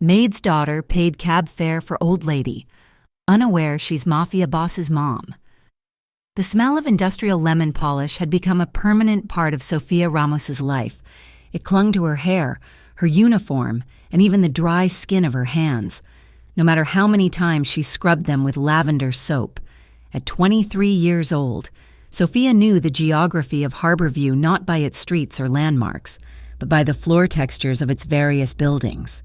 Maid's daughter paid cab fare for old lady, unaware she's mafia boss's mom. The smell of industrial lemon polish had become a permanent part of Sofia Ramos's life. It clung to her hair, her uniform, and even the dry skin of her hands, no matter how many times she scrubbed them with lavender soap. At 23 years old, Sofia knew the geography of Harborview not by its streets or landmarks, but by the floor textures of its various buildings.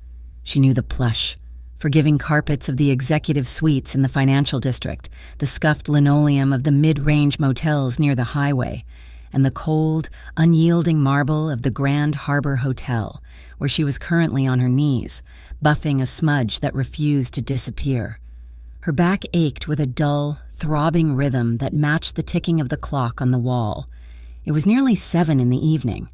She knew the plush, forgiving carpets of the executive suites in the financial district, the scuffed linoleum of the mid-range motels near the highway, and the cold, unyielding marble of the Grand Harbor Hotel, where she was currently on her knees, buffing a smudge that refused to disappear. Her back ached with a dull, throbbing rhythm that matched the ticking of the clock on the wall. It was nearly 7 in the evening.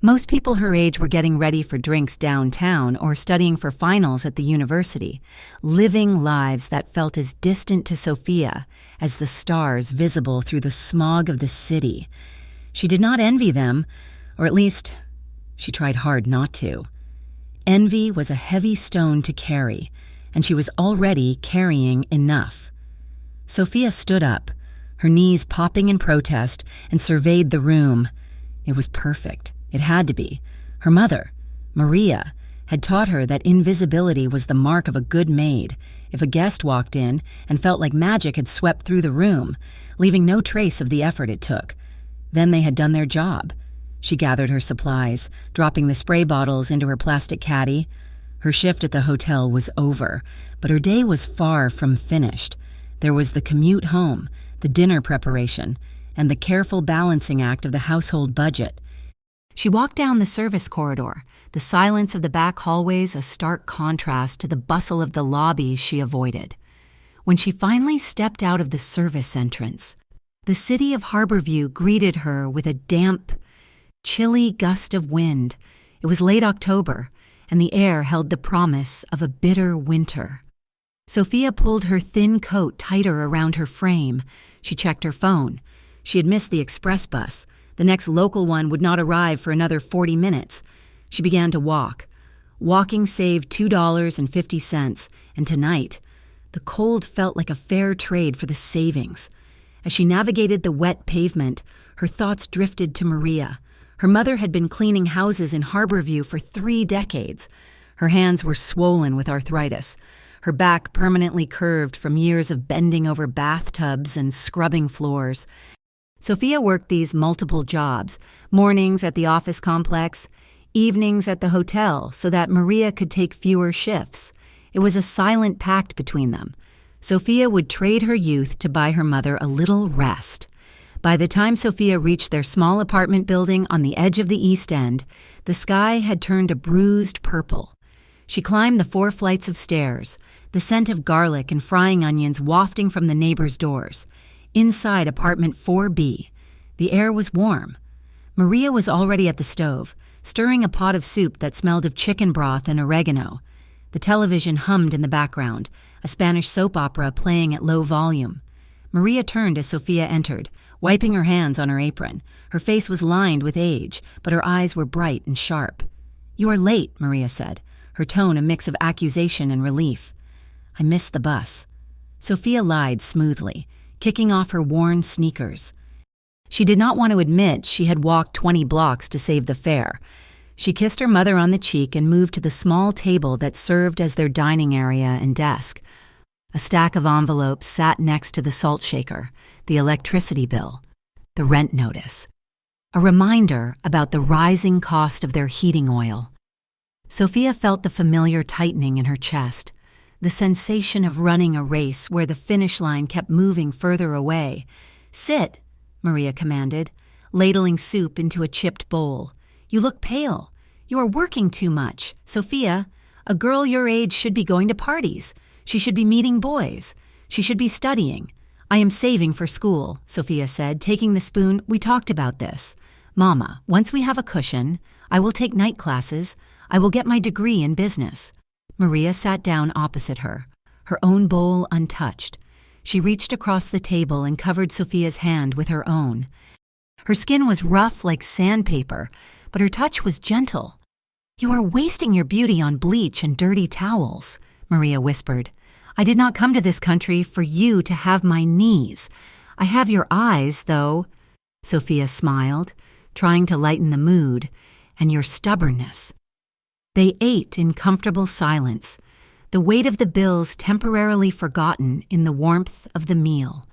Most people her age were getting ready for drinks downtown or studying for finals at the university, living lives that felt as distant to Sofia as the stars visible through the smog of the city. She did not envy them, or at least, she tried hard not to. Envy was a heavy stone to carry, and she was already carrying enough. Sofia stood up, her knees popping in protest, and surveyed the room. It was perfect. It had to be. Her mother, Maria, had taught her that invisibility was the mark of a good maid. If a guest walked in and felt like magic had swept through the room, leaving no trace of the effort it took, then they had done their job. She gathered her supplies, dropping the spray bottles into her plastic caddy. Her shift at the hotel was over, but her day was far from finished. There was the commute home, the dinner preparation, and the careful balancing act of the household budget. She walked down the service corridor, the silence of the back hallways a stark contrast to the bustle of the lobby she avoided. When she finally stepped out of the service entrance, the city of Harborview greeted her with a damp, chilly gust of wind. It was late October, and the air held the promise of a bitter winter. Sofia pulled her thin coat tighter around her frame. She checked her phone. She had missed the express bus. The next local one would not arrive for another 40 minutes. She began to walk. Walking saved $2.50, and tonight, the cold felt like a fair trade for the savings. As she navigated the wet pavement, her thoughts drifted to Maria. Her mother had been cleaning houses in Harborview for 3 decades. Her hands were swollen with arthritis, her back permanently curved from years of bending over bathtubs and scrubbing floors. Sofia worked these multiple jobs, mornings at the office complex, evenings at the hotel, so that Maria could take fewer shifts. It was a silent pact between them. Sofia would trade her youth to buy her mother a little rest. By the time Sofia reached their small apartment building on the edge of the East End, the sky had turned a bruised purple. She climbed the 4 flights of stairs, the scent of garlic and frying onions wafting from the neighbors' doors. Inside apartment 4B, the air was warm. Maria was already at the stove, stirring a pot of soup that smelled of chicken broth and oregano. The television hummed in the background, a Spanish soap opera playing at low volume. Maria turned as Sofia entered, wiping her hands on her apron. Her face was lined with age, but her eyes were bright and sharp. "You are late," Maria said, her tone a mix of accusation and relief. "I missed the bus." Sofia lied smoothly, kicking off her worn sneakers. She did not want to admit she had walked 20 blocks to save the fare. She kissed her mother on the cheek and moved to the small table that served as their dining area and desk. A stack of envelopes sat next to the salt shaker, the electricity bill, the rent notice, a reminder about the rising cost of their heating oil. Sofia felt the familiar tightening in her chest, the sensation of running a race where the finish line kept moving further away. "Sit," Maria commanded, ladling soup into a chipped bowl. "You look pale. You are working too much. Sofia, a girl your age should be going to parties. She should be meeting boys. She should be studying." "I am saving for school," Sofia said, taking the spoon. "We talked about this. Mama, once we have a cushion, I will take night classes. I will get my degree in business." Maria sat down opposite her, her own bowl untouched. She reached across the table and covered Sofia's hand with her own. Her skin was rough like sandpaper, but her touch was gentle. "You are wasting your beauty on bleach and dirty towels," Maria whispered. "I did not come to this country for you to have my knees. I have your eyes, though," Sophia smiled, trying to lighten the mood, "and your stubbornness." They ate in comfortable silence, the weight of the bills temporarily forgotten in the warmth of the meal.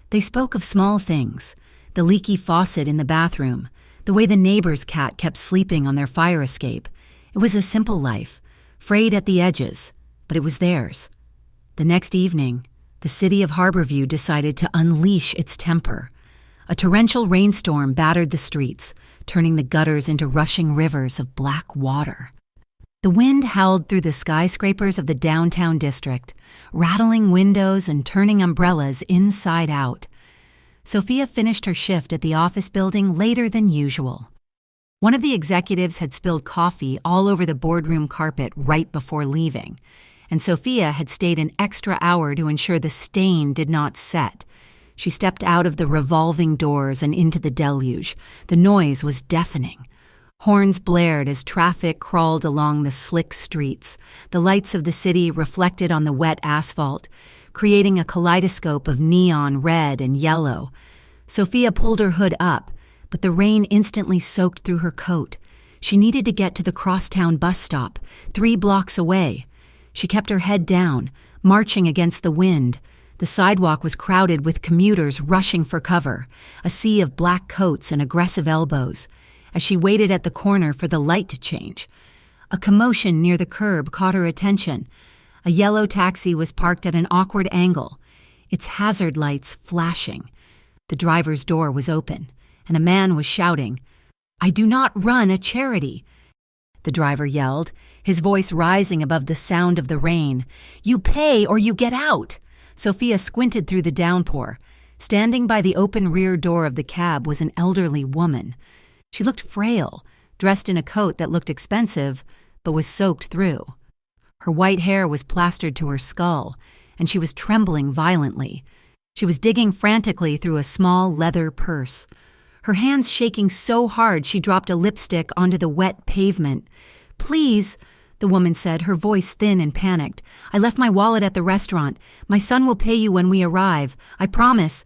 They spoke of small things, the leaky faucet in the bathroom, the way the neighbor's cat kept sleeping on their fire escape. It was a simple life, frayed at the edges, but it was theirs. The next evening, the city of Harborview decided to unleash its temper. A torrential rainstorm battered the streets, turning the gutters into rushing rivers of black water. The wind howled through the skyscrapers of the downtown district, rattling windows and turning umbrellas inside out. Sophia finished her shift at the office building later than usual. One of the executives had spilled coffee all over the boardroom carpet right before leaving, and Sophia had stayed an extra hour to ensure the stain did not set. She stepped out of the revolving doors and into the deluge. The noise was deafening. Horns blared as traffic crawled along the slick streets, the lights of the city reflected on the wet asphalt, creating a kaleidoscope of neon red and yellow. Sophia pulled her hood up, but the rain instantly soaked through her coat. She needed to get to the crosstown bus stop, 3 blocks away. She kept her head down, marching against the wind. The sidewalk was crowded with commuters rushing for cover, a sea of black coats and aggressive elbows. As she waited at the corner for the light to change, a commotion near the curb caught her attention. A yellow taxi was parked at an awkward angle, its hazard lights flashing. The driver's door was open, and a man was shouting, "I do not run a charity." The driver yelled, his voice rising above the sound of the rain. "You pay or you get out!" Sophia squinted through the downpour. Standing by the open rear door of the cab was an elderly woman. She looked frail, dressed in a coat that looked expensive, but was soaked through. Her white hair was plastered to her skull, and she was trembling violently. She was digging frantically through a small leather purse. Her hands shaking so hard she dropped a lipstick onto the wet pavement. "Please," the woman said, her voice thin and panicked. "I left my wallet at the restaurant. My son will pay you when we arrive. I promise."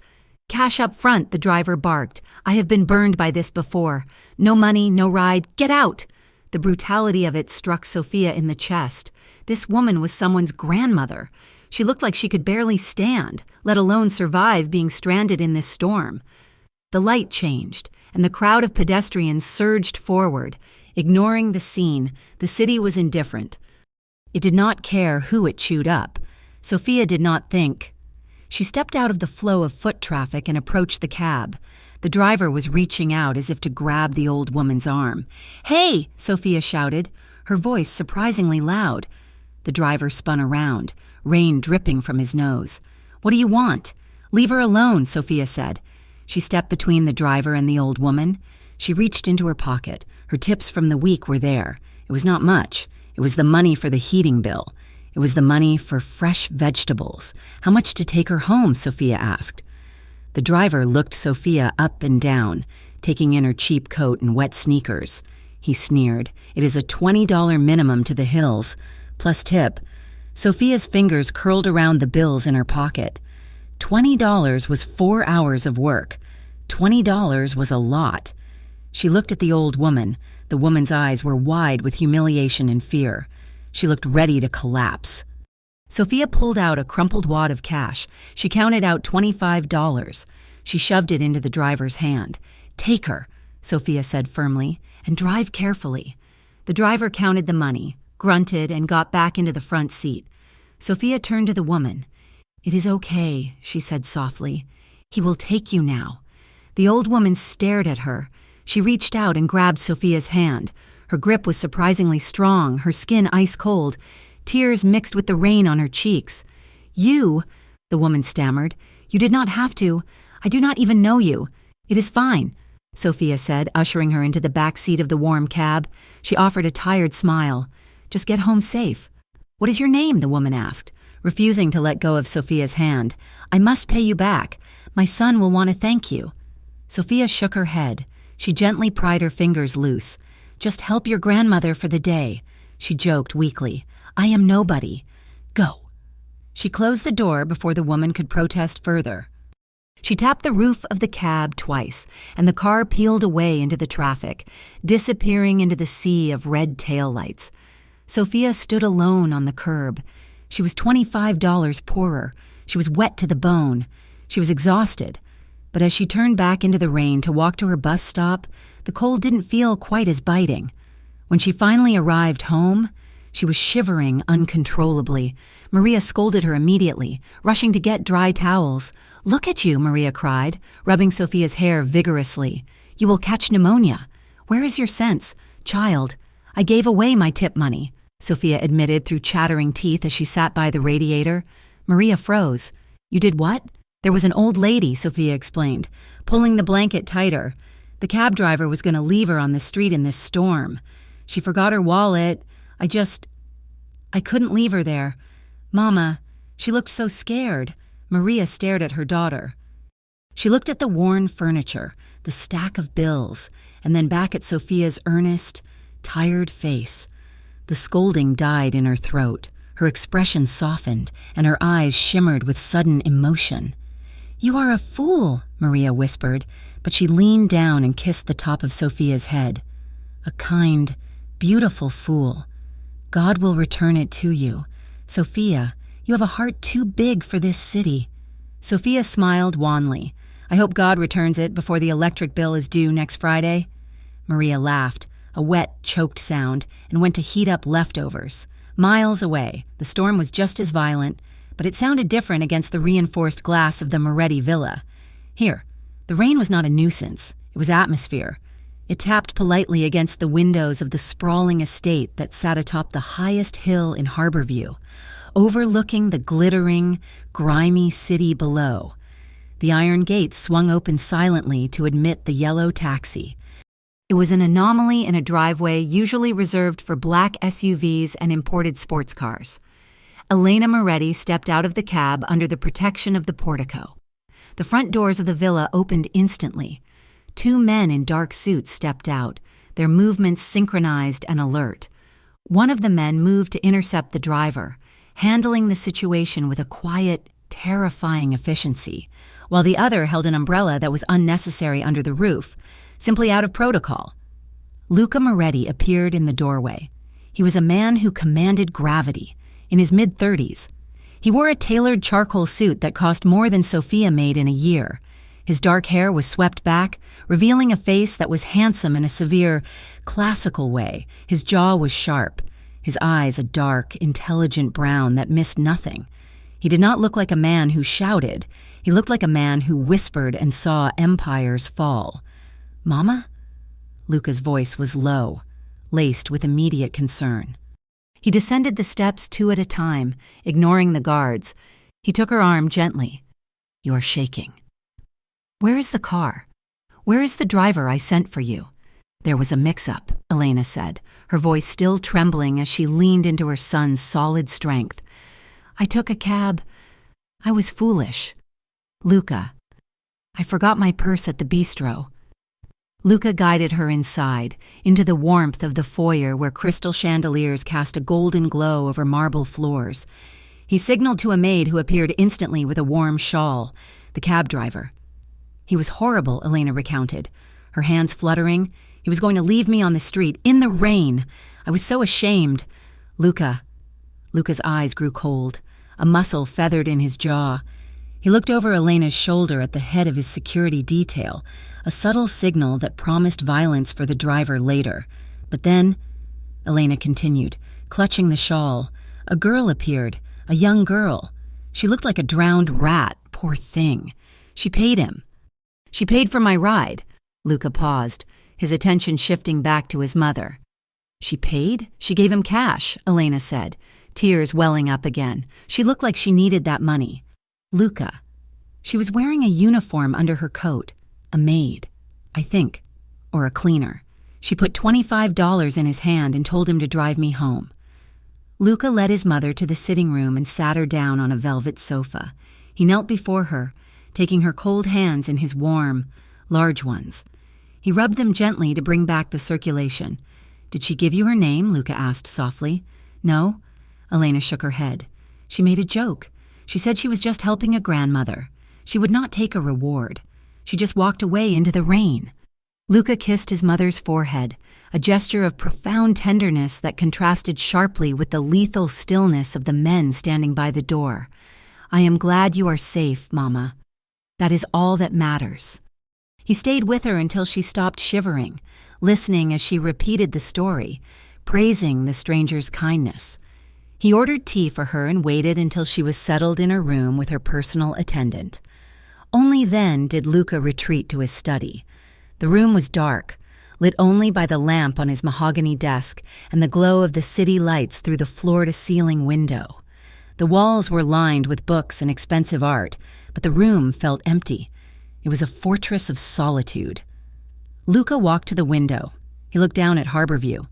"Cash up front," the driver barked. "I have been burned by this before. No money, no ride. Get out!" The brutality of it struck Sophia in the chest. This woman was someone's grandmother. She looked like she could barely stand, let alone survive being stranded in this storm. The light changed, and the crowd of pedestrians surged forward. Ignoring the scene, the city was indifferent. It did not care who it chewed up. Sophia did not think. She stepped out of the flow of foot traffic and approached the cab. The driver was reaching out as if to grab the old woman's arm. "Hey!" Sophia shouted, her voice surprisingly loud. The driver spun around, rain dripping from his nose. "What do you want?" "Leave her alone," Sophia said. She stepped between the driver and the old woman. She reached into her pocket. Her tips from the week were there. It was not much. It was the money for the heating bill. It was the money for fresh vegetables. How much to take her home? Sophia asked. The driver looked Sophia up and down, taking in her cheap coat and wet sneakers. He sneered. "It is a $20 minimum to the hills, plus tip." Sophia's fingers curled around the bills in her pocket. $20 was 4 hours of work. $20 was a lot. She looked at the old woman. The woman's eyes were wide with humiliation and fear. She looked ready to collapse. Sophia pulled out a crumpled wad of cash. She counted out $25. She shoved it into the driver's hand. "Take her," Sophia said firmly, "and drive carefully." The driver counted the money, grunted, and got back into the front seat. Sophia turned to the woman. "It is okay," she said softly. "He will take you now." The old woman stared at her. She reached out and grabbed Sophia's hand. Her grip was surprisingly strong, her skin ice cold. Tears mixed with the rain on her cheeks. "You," the woman stammered, "you did not have to. I do not even know you. It is fine," Sophia said, ushering her into the back seat of the warm cab. She offered a tired smile. "Just get home safe." "What is your name?" the woman asked, refusing to let go of Sophia's hand. "I must pay you back. My son will want to thank you." Sophia shook her head. She gently pried her fingers loose. Just help your grandmother for the day," she joked weakly. "I am nobody. Go." She closed the door before the woman could protest further. She tapped the roof of the cab twice, and the car peeled away into the traffic, disappearing into the sea of red taillights. Sophia stood alone on the curb. She was $25 poorer. She was wet to the bone. She was exhausted. But as she turned back into the rain to walk to her bus stop, the cold didn't feel quite as biting. When she finally arrived home, she was shivering uncontrollably. Maria scolded her immediately, rushing to get dry towels. "Look at you," Maria cried, rubbing Sophia's hair vigorously. "You will catch pneumonia. Where is your sense? Child, I gave away my tip money," Sophia admitted through chattering teeth as she sat by the radiator. Maria froze. "You did what?" "There was an old lady," Sophia explained, pulling the blanket tighter. "The cab driver was going to leave her on the street in this storm. She forgot her wallet. I couldn't leave her there. Mama, she looked so scared." Maria stared at her daughter. She looked at the worn furniture, the stack of bills, and then back at Sophia's earnest, tired face. The scolding died in her throat. Her expression softened, and her eyes shimmered with sudden emotion. "You are a fool," Maria whispered, but she leaned down and kissed the top of Sophia's head. "A kind, beautiful fool. God will return it to you. Sophia, you have a heart too big for this city." Sophia smiled wanly. "I hope God returns it before the electric bill is due next Friday." Maria laughed, a wet, choked sound, and went to heat up leftovers. Miles away, the storm was just as violent, but it sounded different against the reinforced glass of the Moretti villa. Here, the rain was not a nuisance. It was atmosphere. It tapped politely against the windows of the sprawling estate that sat atop the highest hill in Harborview, overlooking the glittering, grimy city below. The iron gates swung open silently to admit the yellow taxi. It was an anomaly in a driveway usually reserved for black SUVs and imported sports cars. Elena Moretti stepped out of the cab under the protection of the portico. The front doors of the villa opened instantly. 2 men in dark suits stepped out, their movements synchronized and alert. One of the men moved to intercept the driver, handling the situation with a quiet, terrifying efficiency, while the other held an umbrella that was unnecessary under the roof, simply out of protocol. Luca Moretti appeared in the doorway. He was a man who commanded gravity, in his mid-30s. He wore a tailored charcoal suit that cost more than Sophia made in a year. His dark hair was swept back, revealing a face that was handsome in a severe, classical way. His jaw was sharp, his eyes a dark, intelligent brown that missed nothing. He did not look like a man who shouted. He looked like a man who whispered and saw empires fall. "Mama?" Luca's voice was low, laced with immediate concern. He descended the steps 2 at a time, ignoring the guards. He took her arm gently. "You are shaking." "Where is the car? Where is the driver I sent for you?" "There was a mix-up," Elena said, her voice still trembling as she leaned into her son's solid strength. "I took a cab. I was foolish. Luca, I forgot my purse at the bistro." Luca guided her inside, into the warmth of the foyer where crystal chandeliers cast a golden glow over marble floors. He signaled to a maid who appeared instantly with a warm shawl, the cab driver. "He was horrible," Elena recounted, her hands fluttering. "He was going to leave me on the street, in the rain. I was so ashamed. Luca's eyes grew cold. A muscle feathered in his jaw. He looked over Elena's shoulder at the head of his security detail, a subtle signal that promised violence for the driver later. But then, Elena continued, clutching the shawl, a girl appeared, a young girl. She looked like a drowned rat, poor thing. She paid him. She paid for my ride." Luca paused, his attention shifting back to his mother. "She paid? She gave him cash," Elena said, tears welling up again. She looked like she needed that money. "Luca, she was wearing a uniform under her coat, a maid, I think, or a cleaner. She put $25 in his hand and told him to drive me home." Luca led his mother to the sitting room and sat her down on a velvet sofa. He knelt before her, taking her cold hands in his warm, large ones. He rubbed them gently to bring back the circulation. Did she give you her name? Luca asked softly. No. Elena shook her head. She made a joke. She said she was just helping a grandmother. She would not take a reward. She just walked away into the rain. Luca kissed his mother's forehead, a gesture of profound tenderness that contrasted sharply with the lethal stillness of the men standing by the door. I am glad you are safe, Mama. That is all that matters. He stayed with her until she stopped shivering, listening as she repeated the story, praising the stranger's kindness. He ordered tea for her and waited until she was settled in her room with her personal attendant. Only then did Luca retreat to his study. The room was dark, lit only by the lamp on his mahogany desk and the glow of the city lights through the floor-to-ceiling window. The walls were lined with books and expensive art, but the room felt empty. It was a fortress of solitude. Luca walked to the window. He looked down at Harborview.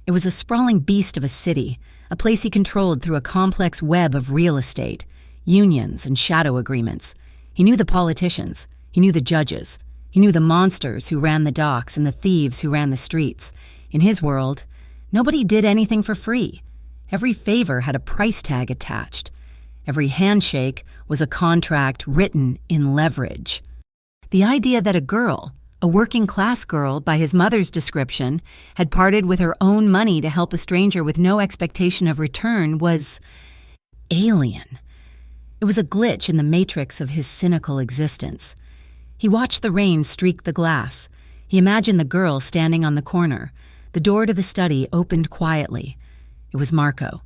It was a sprawling beast of a city, a place he controlled through a complex web of real estate, unions, and shadow agreements. He knew the politicians. He knew the judges. He knew the monsters who ran the docks and the thieves who ran the streets. In his world, nobody did anything for free. Every favor had a price tag attached. Every handshake was a contract written in leverage. The idea that a girl, a working-class girl by his mother's description, had parted with her own money to help a stranger with no expectation of return was alien. It was a glitch in the matrix of his cynical existence. He watched the rain streak the glass. He imagined the girl standing on the corner. The door to the study opened quietly. It was Marco,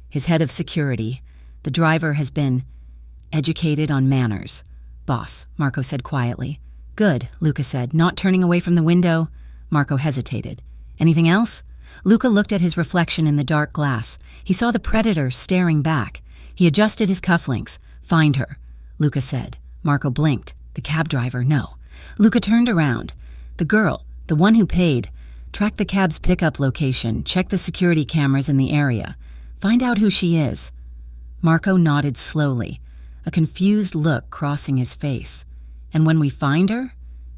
his head of security. The driver has been educated on manners. Boss, Marco said quietly. Good, Luca said, not turning away from the window. Marco hesitated. Anything else? Luca looked at his reflection in the dark glass. He saw the predator staring back. He adjusted his cufflinks. Find her, Luca said. Marco blinked. The cab driver, no. Luca turned around. The girl, the one who paid. Track the cab's pickup location. Check the security cameras in the area. Find out who she is. Marco nodded slowly, a confused look crossing his face. And when we find her,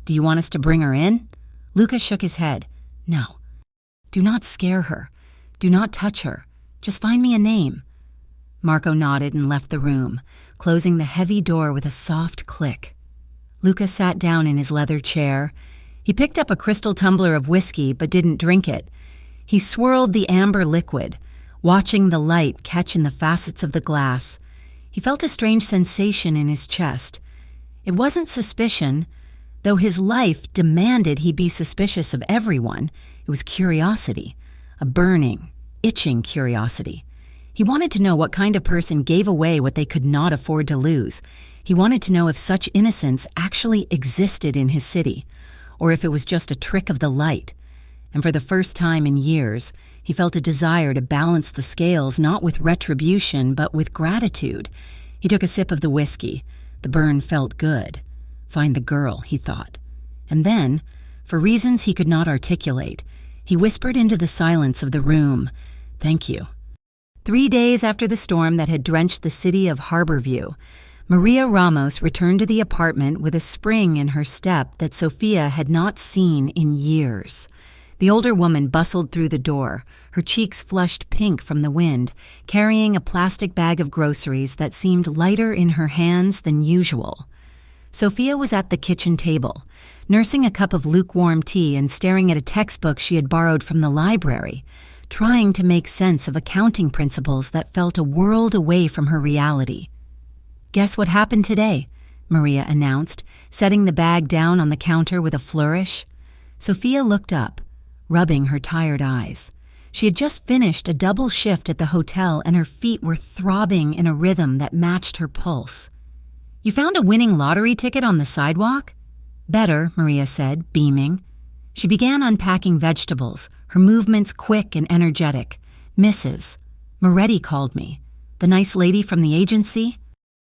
do you want us to bring her in? Luca shook his head. No. Do not scare her. Do not touch her. Just find me a name. Marco nodded and left the room, closing the heavy door with a soft click. Luca sat down in his leather chair. He picked up a crystal tumbler of whiskey but didn't drink it. He swirled the amber liquid, watching the light catch in the facets of the glass. He felt a strange sensation in his chest. It wasn't suspicion, though his life demanded he be suspicious of everyone. It was curiosity, a burning, itching curiosity. He wanted to know what kind of person gave away what they could not afford to lose. He wanted to know if such innocence actually existed in his city, or if it was just a trick of the light. And for the first time in years, he felt a desire to balance the scales not with retribution but with gratitude. He took a sip of the whiskey. The burn felt good. Find the girl, he thought. And then, for reasons he could not articulate, he whispered into the silence of the room, "Thank you." 3 days after the storm that had drenched the city of Harborview, Maria Ramos returned to the apartment with a spring in her step that Sofia had not seen in years. The older woman bustled through the door, her cheeks flushed pink from the wind, carrying a plastic bag of groceries that seemed lighter in her hands than usual. Sofia was at the kitchen table, nursing a cup of lukewarm tea and staring at a textbook she had borrowed from the library, trying to make sense of accounting principles that felt a world away from her reality. "Guess what happened today?" Maria announced, setting the bag down on the counter with a flourish. Sofia looked up, rubbing her tired eyes. She had just finished a double shift at the hotel and her feet were throbbing in a rhythm that matched her pulse. "You found a winning lottery ticket on the sidewalk?" "Better," Maria said, beaming. She began unpacking vegetables, her movements quick and energetic. "Mrs. Moretti called me. The nice lady from the agency?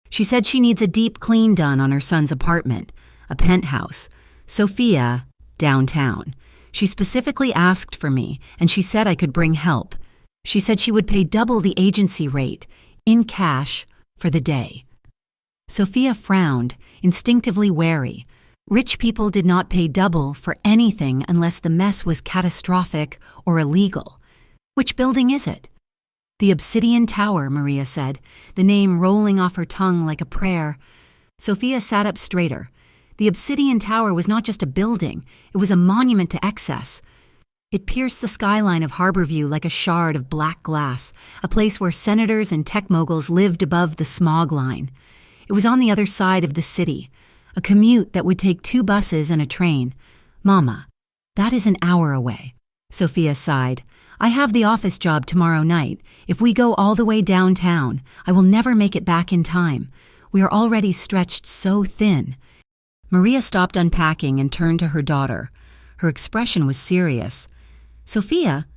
She said she needs a deep clean done on her son's apartment, a penthouse. Sofia, downtown. She specifically asked for me, and she said I could bring help. She said she would pay double the agency rate, in cash, for the day." Sofia frowned, instinctively wary. Rich people did not pay double for anything unless the mess was catastrophic or illegal. Which building is it? The Obsidian Tower, Maria said, the name rolling off her tongue like a prayer. Sophia sat up straighter. The Obsidian Tower was not just a building, it was a monument to excess. It pierced the skyline of Harborview like a shard of black glass, a place where senators and tech moguls lived above the smog line. It was on the other side of the city, a commute that would take 2 buses and a train. Mama, that is an hour away. Sophia sighed. I have the office job tomorrow night. If we go all the way downtown, I will never make it back in time. We are already stretched so thin. Maria stopped unpacking and turned to her daughter. Her expression was serious. Sophia,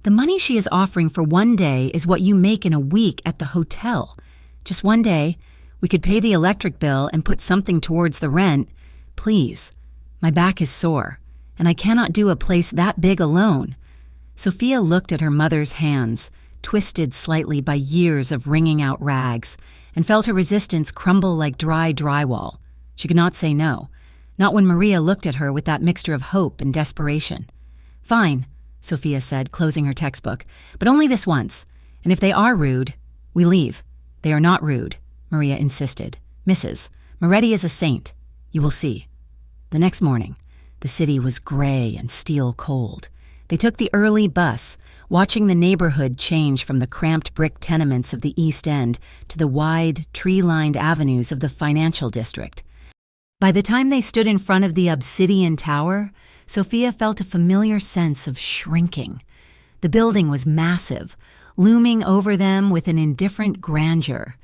the money she is offering for one day is what you make in a week at the hotel. Just one day, we could pay the electric bill and put something towards the rent. Please, my back is sore, and I cannot do a place that big alone. Sophia looked at her mother's hands, twisted slightly by years of wringing out rags, and felt her resistance crumble like dry drywall. She could not say no, not when Maria looked at her with that mixture of hope and desperation. Fine, Sophia said, closing her textbook, but only this once. And if they are rude, we leave. They are not rude, Maria insisted. Mrs. Moretti is a saint. You will see. The next morning, the city was gray and steel cold. They took the early bus, watching the neighborhood change from the cramped brick tenements of the East End to the wide, tree-lined avenues of the financial district. By the time they stood in front of the Obsidian Tower, Sophia felt a familiar sense of shrinking. The building was massive, looming over them with an indifferent grandeur.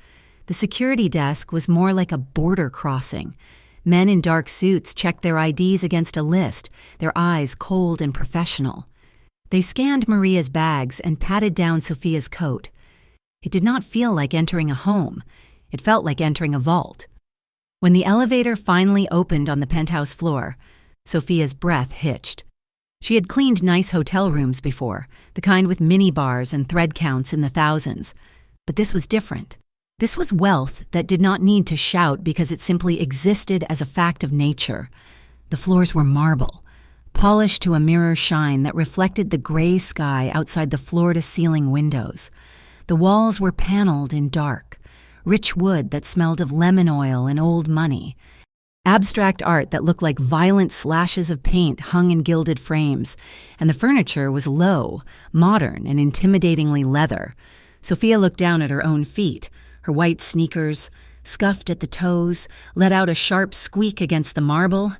The security desk was more like a border crossing. Men in dark suits checked their IDs against a list, their eyes cold and professional. They scanned Maria's bags and patted down Sophia's coat. It did not feel like entering a home. It felt like entering a vault. When the elevator finally opened on the penthouse floor, Sophia's breath hitched. She had cleaned nice hotel rooms before, the kind with mini bars and thread counts in the thousands. But this was different. This was wealth that did not need to shout because it simply existed as a fact of nature. The floors were marble, polished to a mirror shine that reflected the gray sky outside the floor-to-ceiling windows. The walls were paneled in dark, rich wood that smelled of lemon oil and old money. Abstract art that looked like violent slashes of paint hung in gilded frames, and the furniture was low, modern, and intimidatingly leather. Sophia looked down at her own feet. Her white sneakers, scuffed at the toes, let out a sharp squeak against the marble.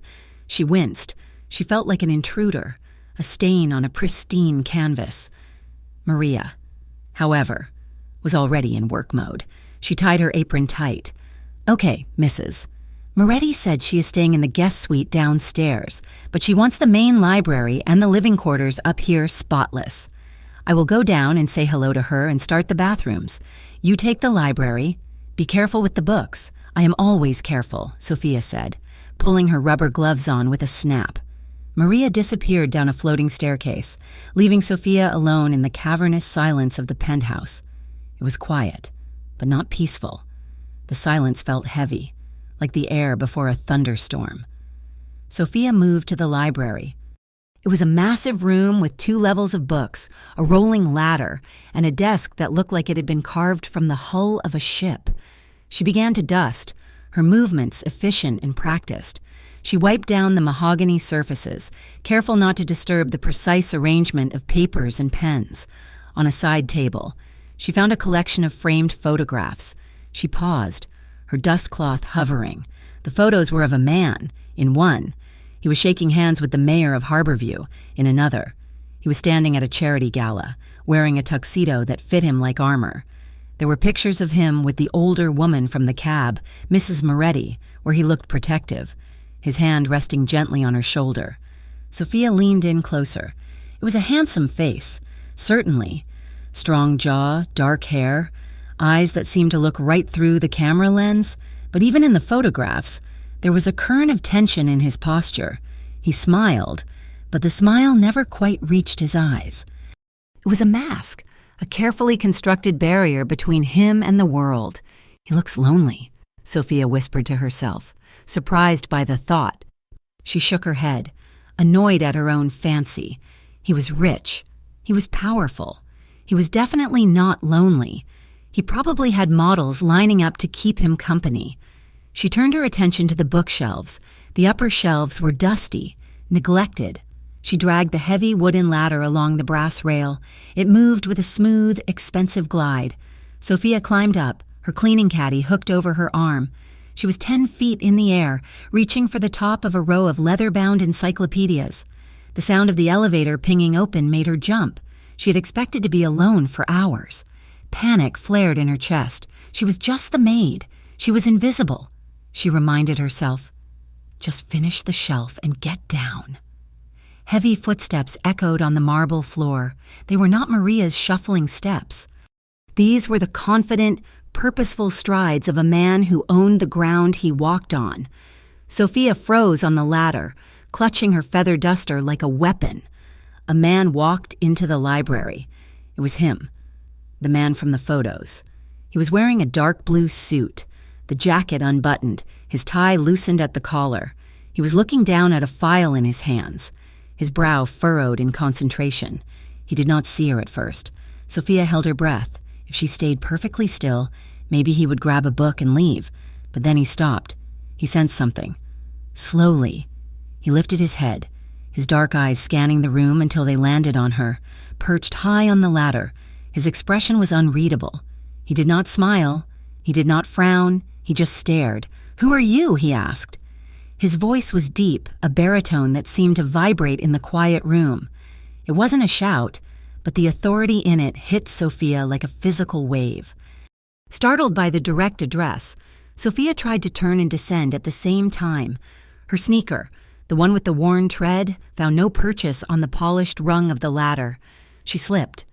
She winced. She felt like an intruder, a stain on a pristine canvas. Maria, however, was already in work mode. She tied her apron tight. Okay, Mrs. Moretti said she is staying in the guest suite downstairs, but she wants the main library and the living quarters up here spotless. I will go down and say hello to her and start the bathrooms. You take the library. Be careful with the books. I am always careful, Sophia said, pulling her rubber gloves on with a snap. Maria disappeared down a floating staircase, leaving Sophia alone in the cavernous silence of the penthouse. It was quiet, but not peaceful. The silence felt heavy, like the air before a thunderstorm. Sophia moved to the library. It was a massive room with 2 levels of books, a rolling ladder, and a desk that looked like it had been carved from the hull of a ship. She began to dust, her movements efficient and practiced. She wiped down the mahogany surfaces, careful not to disturb the precise arrangement of papers and pens. On a side table, she found a collection of framed photographs. She paused, her dust cloth hovering. The photos were of a man, in one. He was shaking hands with the mayor of Harborview, in another. He was standing at a charity gala, wearing a tuxedo that fit him like armor. There were pictures of him with the older woman from the cab, Mrs. Moretti, where he looked protective, his hand resting gently on her shoulder. Sophia leaned in closer. It was a handsome face, certainly. Strong jaw, dark hair, eyes that seemed to look right through the camera lens. But even in the photographs, there was a current of tension in his posture. He smiled, but the smile never quite reached his eyes. It was a mask, a carefully constructed barrier between him and the world. He looks lonely, Sophia whispered to herself, surprised by the thought. She shook her head, annoyed at her own fancy. He was rich. He was powerful. He was definitely not lonely. He probably had models lining up to keep him company. She turned her attention to the bookshelves. The upper shelves were dusty, neglected. She dragged the heavy wooden ladder along the brass rail. It moved with a smooth, expensive glide. Sophia climbed up, her cleaning caddy hooked over her arm. She was 10 feet in the air, reaching for the top of a row of leather-bound encyclopedias. The sound of the elevator pinging open made her jump. She had expected to be alone for hours. Panic flared in her chest. She was just the maid. She was invisible. She reminded herself, just finish the shelf and get down. Heavy footsteps echoed on the marble floor. They were not Maria's shuffling steps. These were the confident, purposeful strides of a man who owned the ground he walked on. Sophia froze on the ladder, clutching her feather duster like a weapon. A man walked into the library. It was him, the man from the photos. He was wearing a dark blue suit, the jacket unbuttoned, his tie loosened at the collar. He was looking down at a file in his hands, his brow furrowed in concentration. He did not see her at first. Sophia held her breath. If she stayed perfectly still, maybe he would grab a book and leave. But then he stopped. He sensed something. Slowly, he lifted his head, his dark eyes scanning the room until they landed on her, perched high on the ladder. His expression was unreadable. He did not smile. He did not frown. He just stared. "Who are you?" he asked. His voice was deep, a baritone that seemed to vibrate in the quiet room. It wasn't a shout, but the authority in it hit Sophia like a physical wave. Startled by the direct address, Sophia tried to turn and descend at the same time. Her sneaker, the one with the worn tread, found no purchase on the polished rung of the ladder. She slipped.